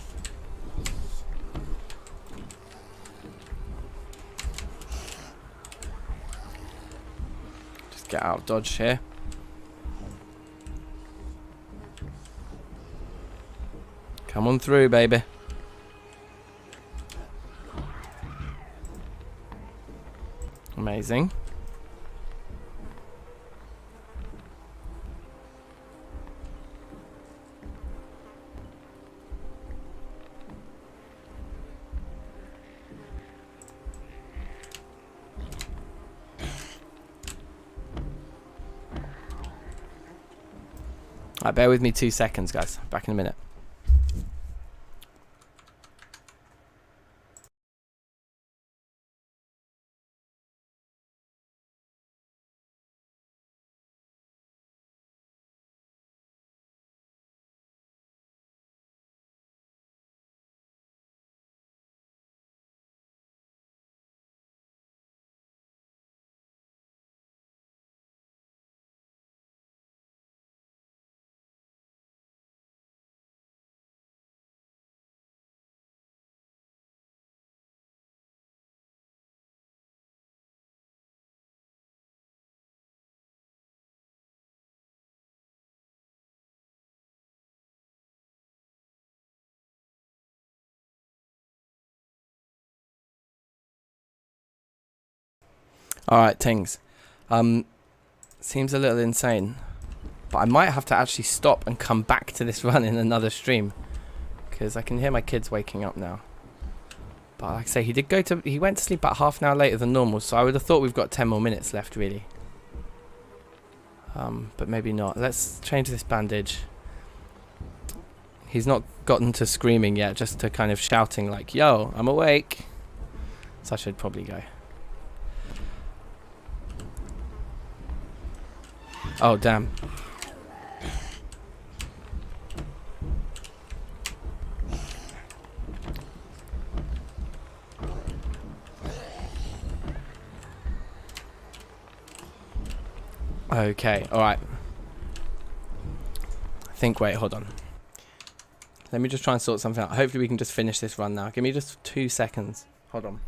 Just get out of dodge here. Come on through, baby. Amazing. Alright, bear with me 2 seconds, guys. Back in a minute. Alright, Tings. Seems a little insane. But I might have to actually stop and come back to this run in another stream. Because I can hear my kids waking up now. But like I say, he went to sleep about half an hour later than normal, so I would have thought we've got 10 more minutes left, really. But maybe not. Let's change this bandage. He's not gotten to screaming yet, just to kind of shouting like, yo, I'm awake. So I should probably go. Oh, damn. Okay, alright. Wait, hold on. Let me just try and sort something out. Hopefully we can just finish this run now. Give me just 2 seconds. Hold on.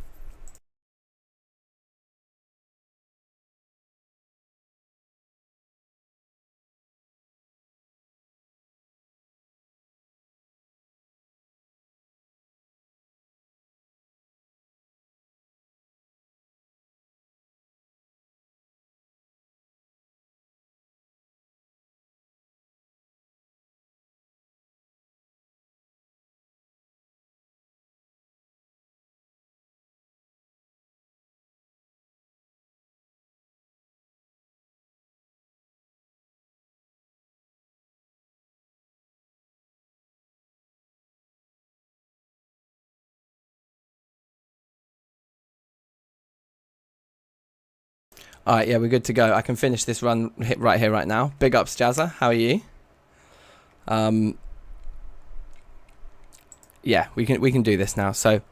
Alright, yeah, we're good to go. I can finish this run right here, right now. Big ups, Jazza. How are you? Yeah, we can do this now. So,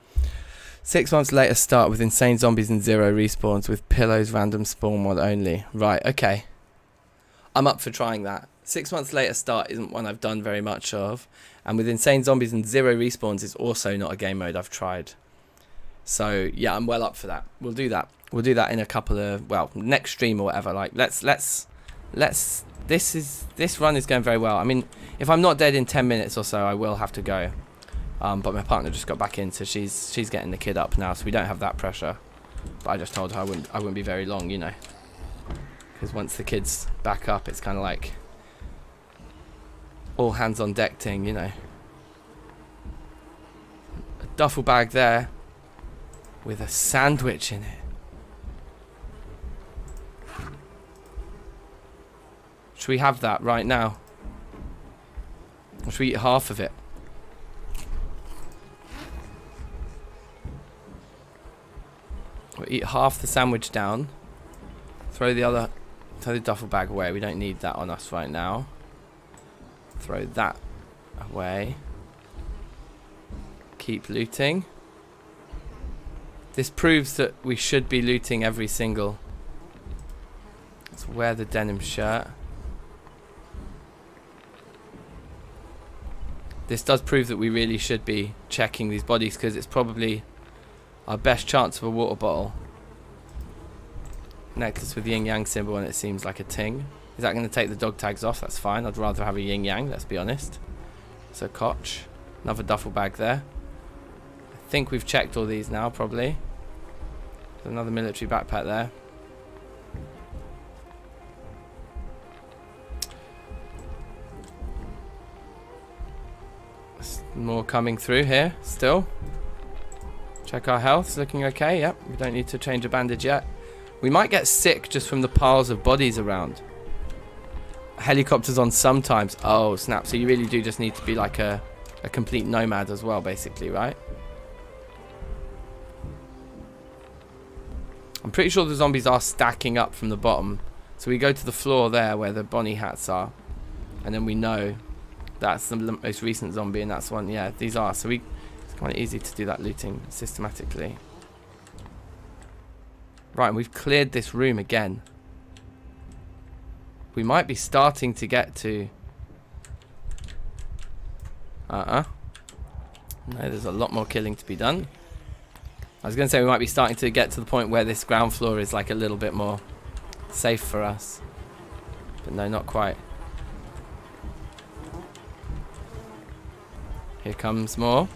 6 months later start with insane zombies and 0 respawns with pillows random spawn mod only. Right, okay. I'm up for trying that. 6 months later start isn't one I've done very much of. And with insane zombies and 0 respawns is also not a game mode I've tried. So, yeah, I'm well up for that. We'll do that. We'll do that in a couple of, well, next stream or whatever. Like, this run is going very well. I mean, if I'm not dead in 10 minutes or so, I will have to go. But my partner just got back in, so she's getting the kid up now, so we don't have that pressure. But I just told her I wouldn't be very long, you know. Because once the kid's back up, it's kind of like all hands on deck thing, you know. A duffel bag there with a sandwich in it. Should we have that right now? Or should we eat half of it? We'll eat half the sandwich down. Throw the duffel bag away. We don't need that on us right now. Throw that away. Keep looting. This proves that we should be looting every single. Let's wear the denim shirt. This does prove that we really should be checking these bodies, because it's probably our best chance of a water bottle. Necklace with yin yang symbol, and it seems like a ting. Is that going to take the dog tags off? That's fine. I'd rather have a yin yang, let's be honest. So Koch. Another duffel bag there. I think we've checked all these now, probably. There's another military backpack there. More coming through here still. Check our health, it's looking okay. Yep, we don't need to change a bandage yet. We might get sick just from the piles of bodies around. Helicopters on sometimes. Oh snap, so you really do just need to be like a complete nomad as well, basically, right? I'm pretty sure the zombies are stacking up from the bottom. So we go to the floor there where the Bonnie hats are, and then we know that's the most recent zombie, and that's one. Yeah, these are. So it's kind of easy to do that looting systematically. Right, and we've cleared this room again. We might be starting to get to... No, there's a lot more killing to be done. I was going to say we might be starting to get to the point where this ground floor is like a little bit more safe for us. But no, not quite. Here comes more.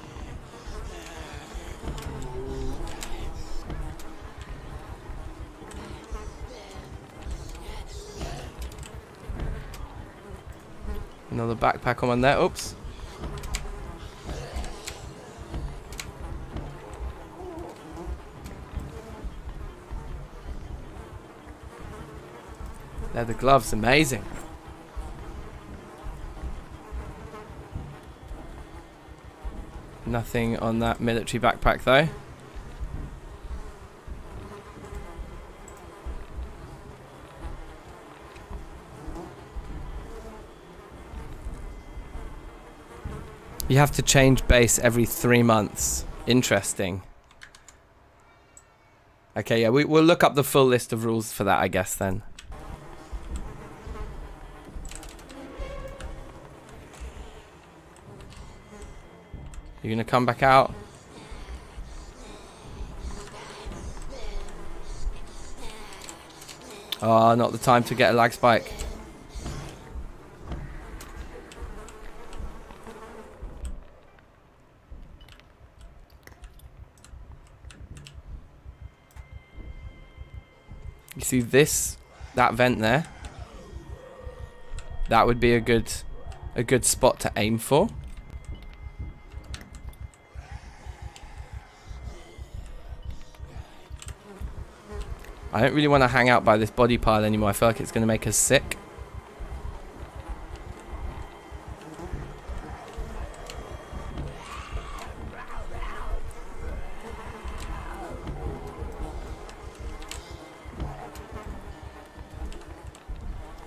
backpack on one there. Oops. Leather gloves, amazing. Nothing on that military backpack though. You have to change base every 3 months. Interesting. Okay, yeah, we'll look up the full list of rules for that, I guess, then. You're gonna come back out? Oh, not the time to get a lag spike. You see that vent there? That would be a good spot to aim for. I don't really want to hang out by this body pile anymore. I feel like it's going to make us sick.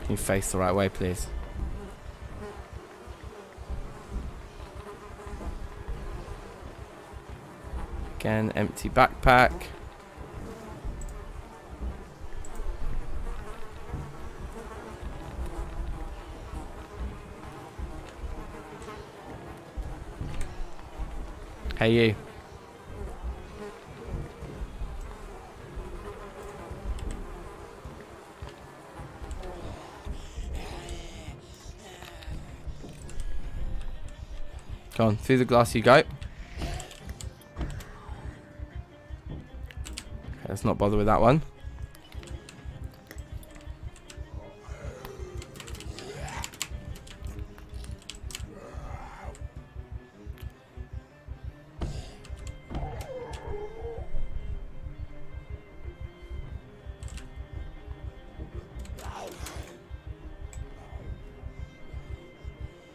Can you face the right way, please? Again, empty backpack. Hey you. Go on, through the glass you go. Okay, let's not bother with that one.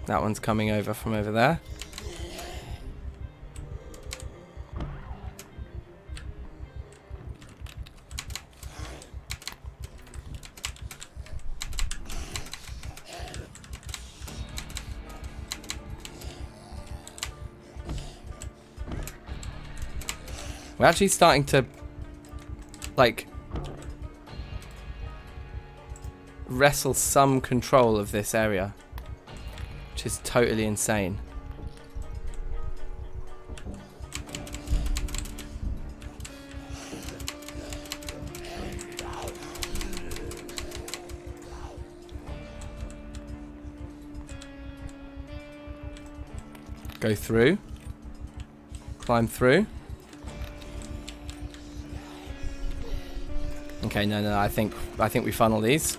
That one's coming over from over there. We're actually starting to, like, wrestle some control of this area, which is totally insane. Go through, climb through. Okay, no, I think we funnel these.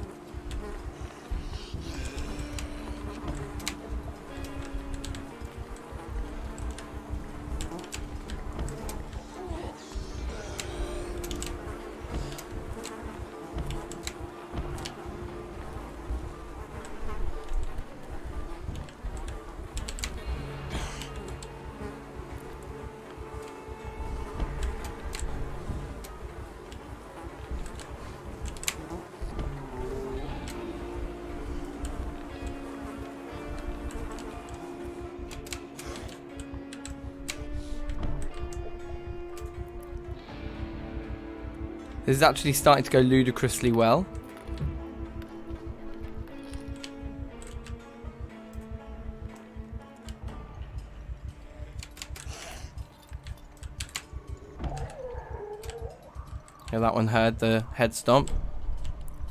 This is actually starting to go ludicrously well. Yeah, that one heard the head stomp.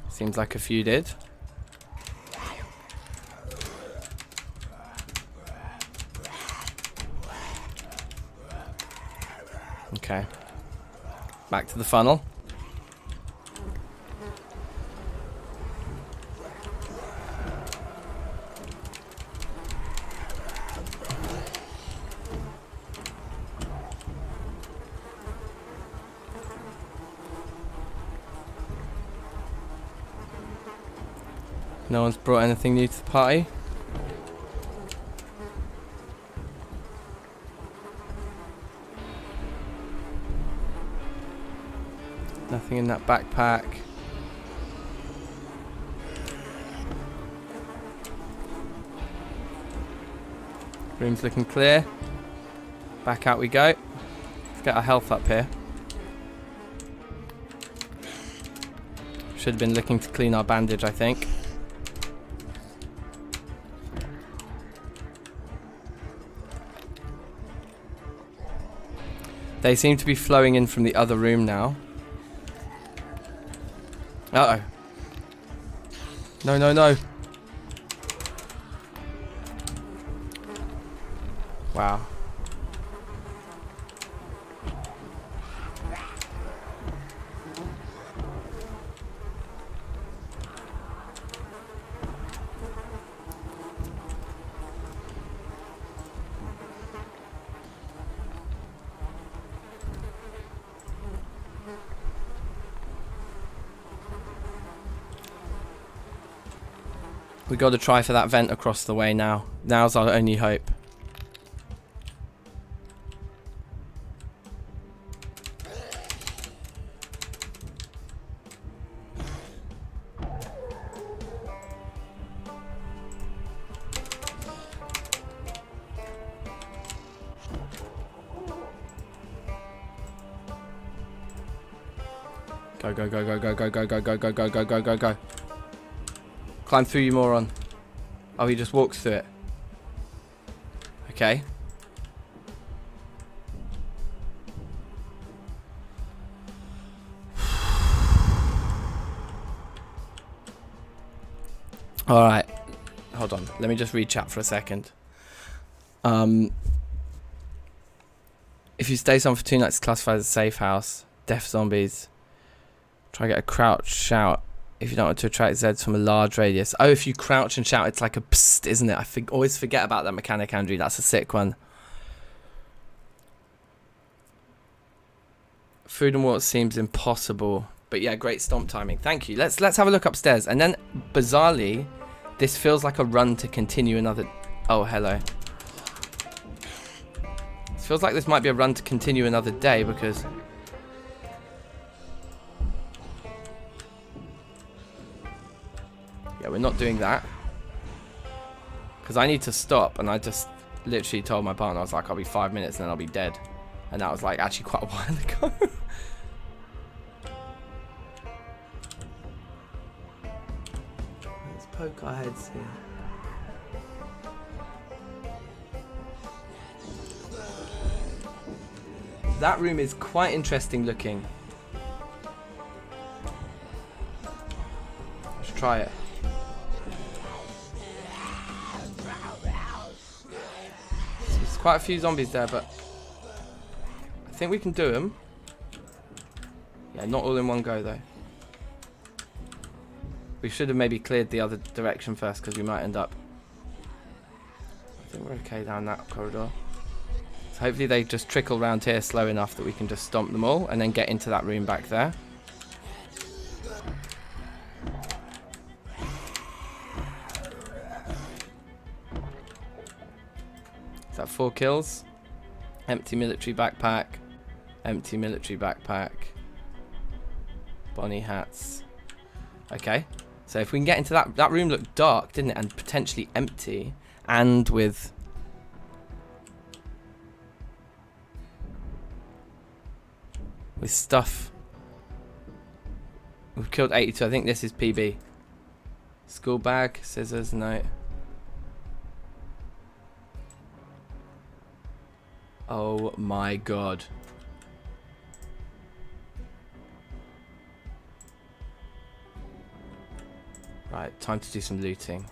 Seems like a few did. Okay. Back to the funnel. No one's brought anything new to the party. Nothing in that backpack. Room's looking clear. Back out we go. Let's get our health up here. Should have been looking to clean our bandage, I think. They seem to be flowing in from the other room now. Uh-oh. No, no, no. Wow. We got to try for that vent across the way now. Now's our only hope. Go, go, go, go, go, go, go, go, go, go, go, go, go, go, go. Climb through, you moron. Oh, he just walks through it. Okay. Alright. Hold on. Let me just read chat for a second. If you stay somewhere for 2 nights, classified as a safe house. Deaf zombies. Try to get a crouch shout. If you don't want to attract Zeds from a large radius. Oh, if you crouch and shout, it's like a psst, isn't it? I always forget about that mechanic, Andrew. That's a sick one. Food and water seems impossible. But yeah, great stomp timing. Thank you. Let's have a look upstairs. And then, bizarrely, this feels like a run to continue another... Oh, hello. This feels like this might be a run to continue another day because... Yeah, we're not doing that. Because I need to stop, and I just literally told my partner, I was like, I'll be 5 minutes and then I'll be dead. And that was like actually quite a while ago. Let's poke our heads here. That room is quite interesting looking. Let's try it. Quite a few zombies there, but I think we can do them. Yeah, not all in one go though. We should have maybe cleared the other direction first because we might end up. I think we're okay down that corridor. So hopefully they just trickle around here slow enough that we can just stomp them all and then get into that room back there. Is that 4 kills? Empty military backpack. Empty military backpack. Bonnie hats. Okay. So if we can get into that room looked dark, didn't it? And potentially empty. And with... with stuff. We've killed 82. I think this is PB. School bag. Scissors. No. Oh my god. Right, time to do some looting.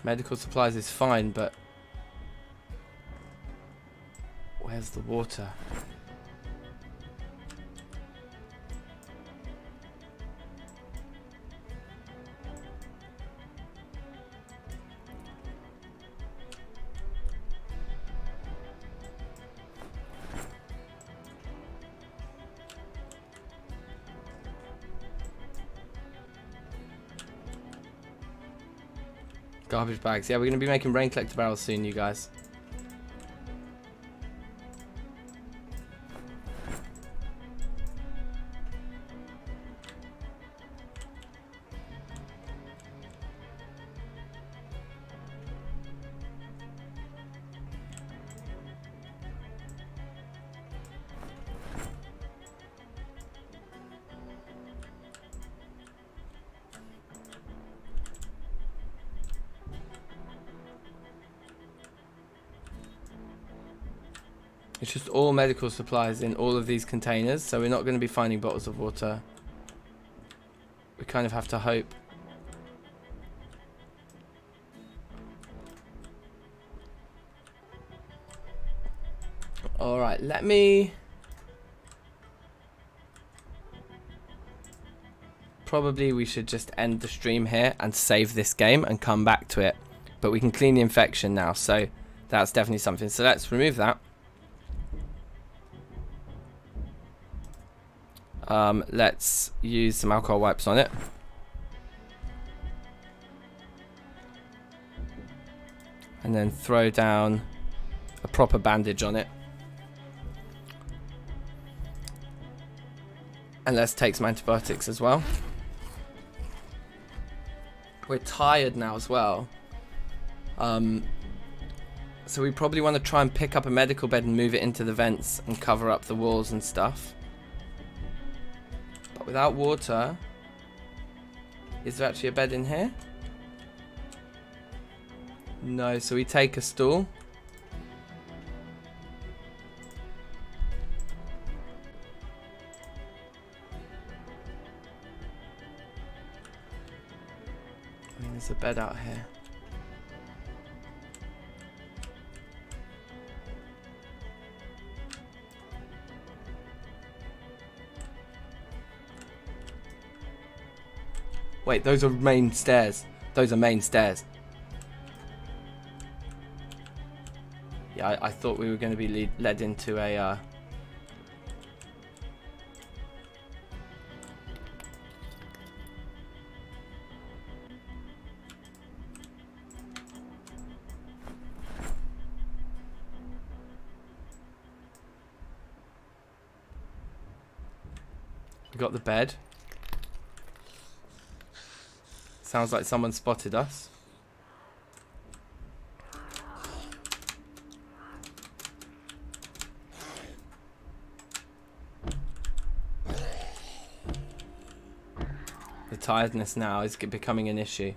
Medical supplies is fine, but where's the water? Garbage bags. Yeah, we're going to be making rain collector barrels soon, you guys. It's just all medical supplies in all of these containers, so we're not going to be finding bottles of water. We kind of have to hope. Alright, let me... Probably we should just end the stream here and save this game and come back to it. But we can clean the infection now, so that's definitely something. So let's remove that. Let's use some alcohol wipes on it. And then throw down a proper bandage on it. And let's take some antibiotics as well. We're tired now as well. So we probably want to try and pick up a medical bed and move it into the vents and cover up the walls and stuff. But without water, is there actually a bed in here? No, so we take a stool. I mean, there's a bed out here. Wait, those are main stairs. Those are main stairs. Yeah, I thought we were going to be led into a... We got the bed. Sounds like someone spotted us. The tiredness now is becoming an issue.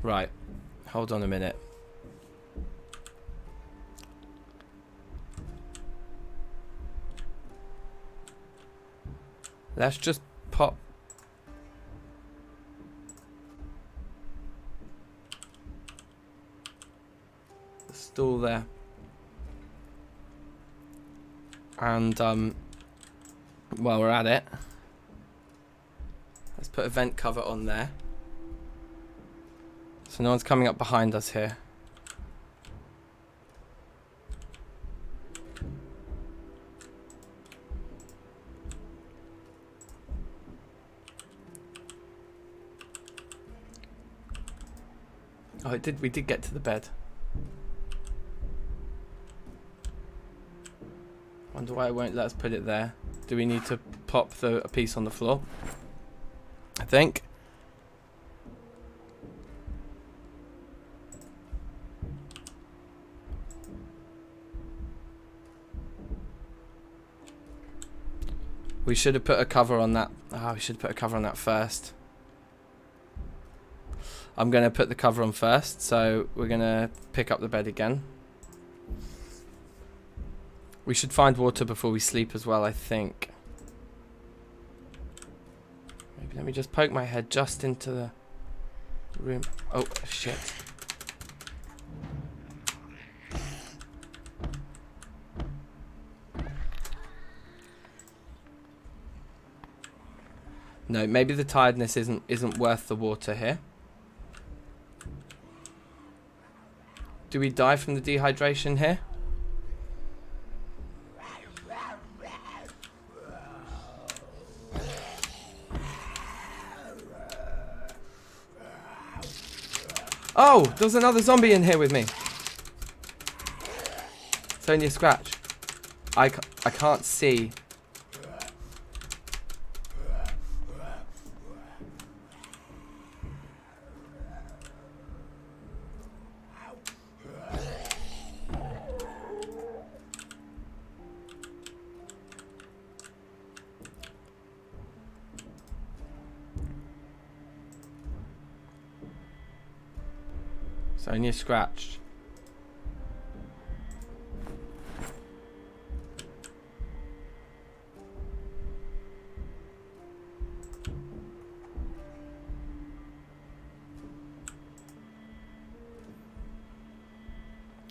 Right, hold on a minute. Let's just pop the stool there. And while we're at it, let's put a vent cover on there. So no one's coming up behind us here. Oh, we did get to the bed. Wonder why it won't let us put it there. Do we need to pop a piece on the floor? I think. We should have put a cover on that. Oh, we should put a cover on that first. I'm going to put the cover on first, so we're going to pick up the bed again. We should find water before we sleep as well, I think. Maybe let me just poke my head just into the room. Oh, shit. No, maybe the tiredness isn't worth the water here. Do we die from the dehydration here? Oh, there's another zombie in here with me. It's only a scratch. I can't see. It's only a scratch.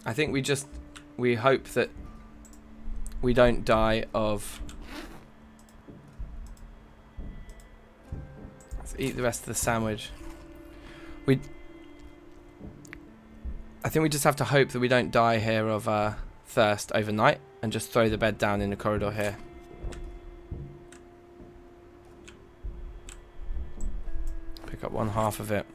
I think we hope that we don't die of... Let's eat the rest of the sandwich. I think we just have to hope that we don't die here of thirst overnight and just throw the bed down in the corridor here. Pick up 1/2 of it.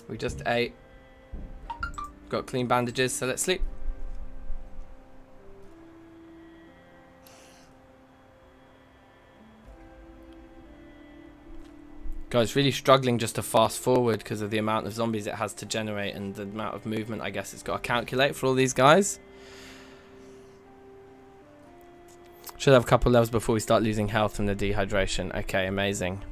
We just ate. Got clean bandages, so let's sleep. Guys, really struggling just to fast forward because of the amount of zombies it has to generate and the amount of movement I guess it's got to calculate for all these guys. Should have a couple levels before we start losing health from the dehydration. Okay, amazing.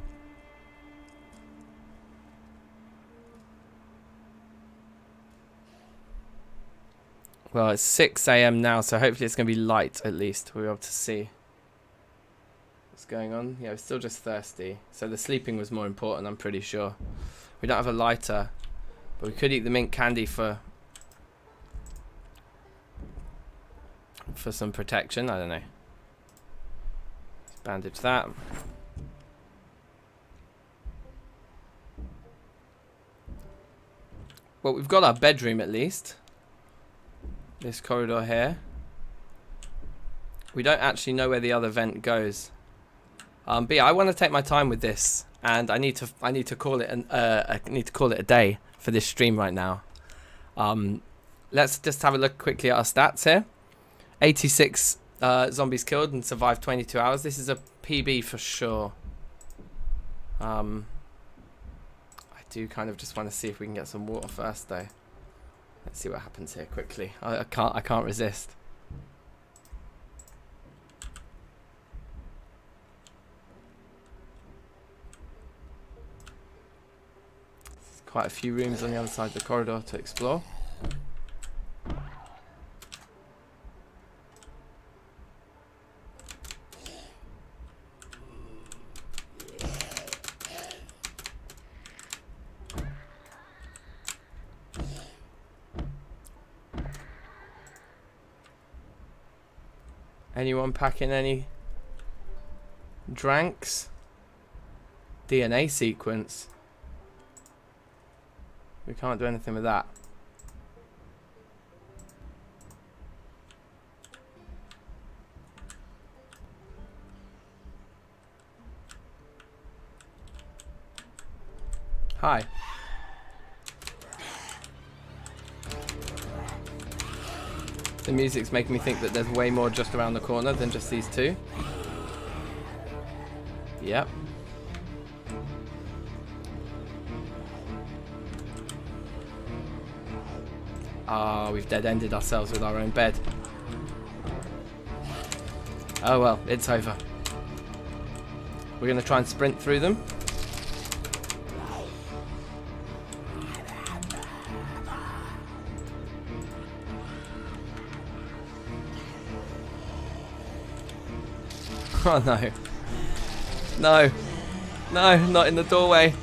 Well, it's 6 AM now, so hopefully it's going to be light at least. We'll be able to see what's going on. Yeah, we're still just thirsty. So the sleeping was more important, I'm pretty sure. We don't have a lighter, but we could eat the mint candy for some protection. I don't know. Let's bandage that. Well, we've got our bedroom at least. This corridor here. We don't actually know where the other vent goes. But yeah, I want to take my time with this, and I need to call it a day for this stream right now. Let's just have a look quickly at our stats here. 86 zombies killed and survived 22 hours. This is a PB for sure. I do kind of just want to see if we can get some water first though. Let's see what happens here quickly. I can't resist. There's quite a few rooms on the other side of the corridor to explore. Anyone packing any dranks? DNA sequence. We can't do anything with that. Hi. The music's making me think that there's way more just around the corner than just these two. Yep. Ah, we've dead-ended ourselves with our own bed. Oh well, it's over. We're going to try and sprint through them. Oh no. No. No, not in the doorway.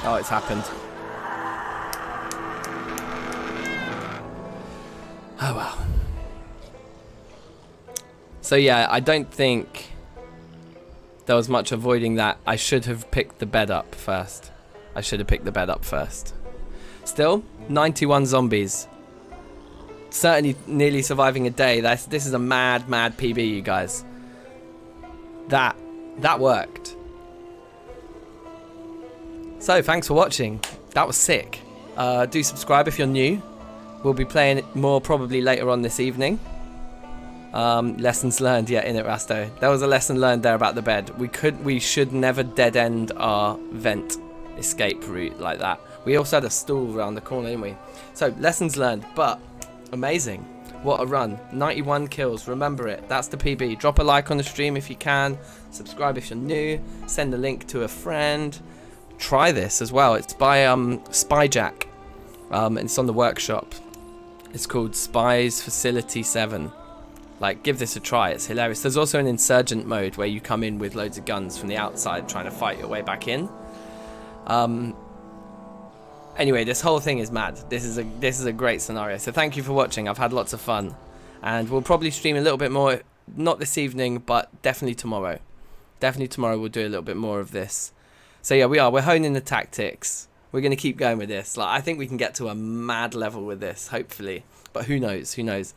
Oh, it's happened. Oh well. So yeah, I don't think there was much avoiding that. I should have picked the bed up first. Still, 91 zombies. Certainly nearly surviving a day. This is a mad PB, you guys. That worked. So, thanks for watching. That was sick. Do subscribe if you're new. We'll be playing it more probably later on this evening. Lessons learned, yeah, in it, Rasto. There was a lesson learned there about the bed. We should never dead end our vent escape route like that. We also had a stool around the corner, didn't we? So, lessons learned, but amazing. What a run. 91 kills, remember it. That's the PB. Drop a like on the stream if you can. Subscribe if you're new. Send the link to a friend. Try this as well. It's by Spyjack. It's on the workshop. It's called Spy's FACILITY-7. Like, give this a try. It's hilarious. There's also an insurgent mode where you come in with loads of guns from the outside trying to fight your way back in. Anyway, this whole thing is mad. This is a great scenario. So thank you for watching. I've had lots of fun. And we'll probably stream a little bit more. Not this evening, but definitely tomorrow. Definitely tomorrow we'll do a little bit more of this. So yeah, we're honing the tactics. We're going to keep going with this. Like, I think we can get to a mad level with this, hopefully. But who knows? Who knows?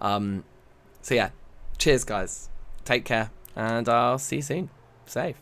So yeah, cheers guys. Take care. And I'll see you soon. Safe.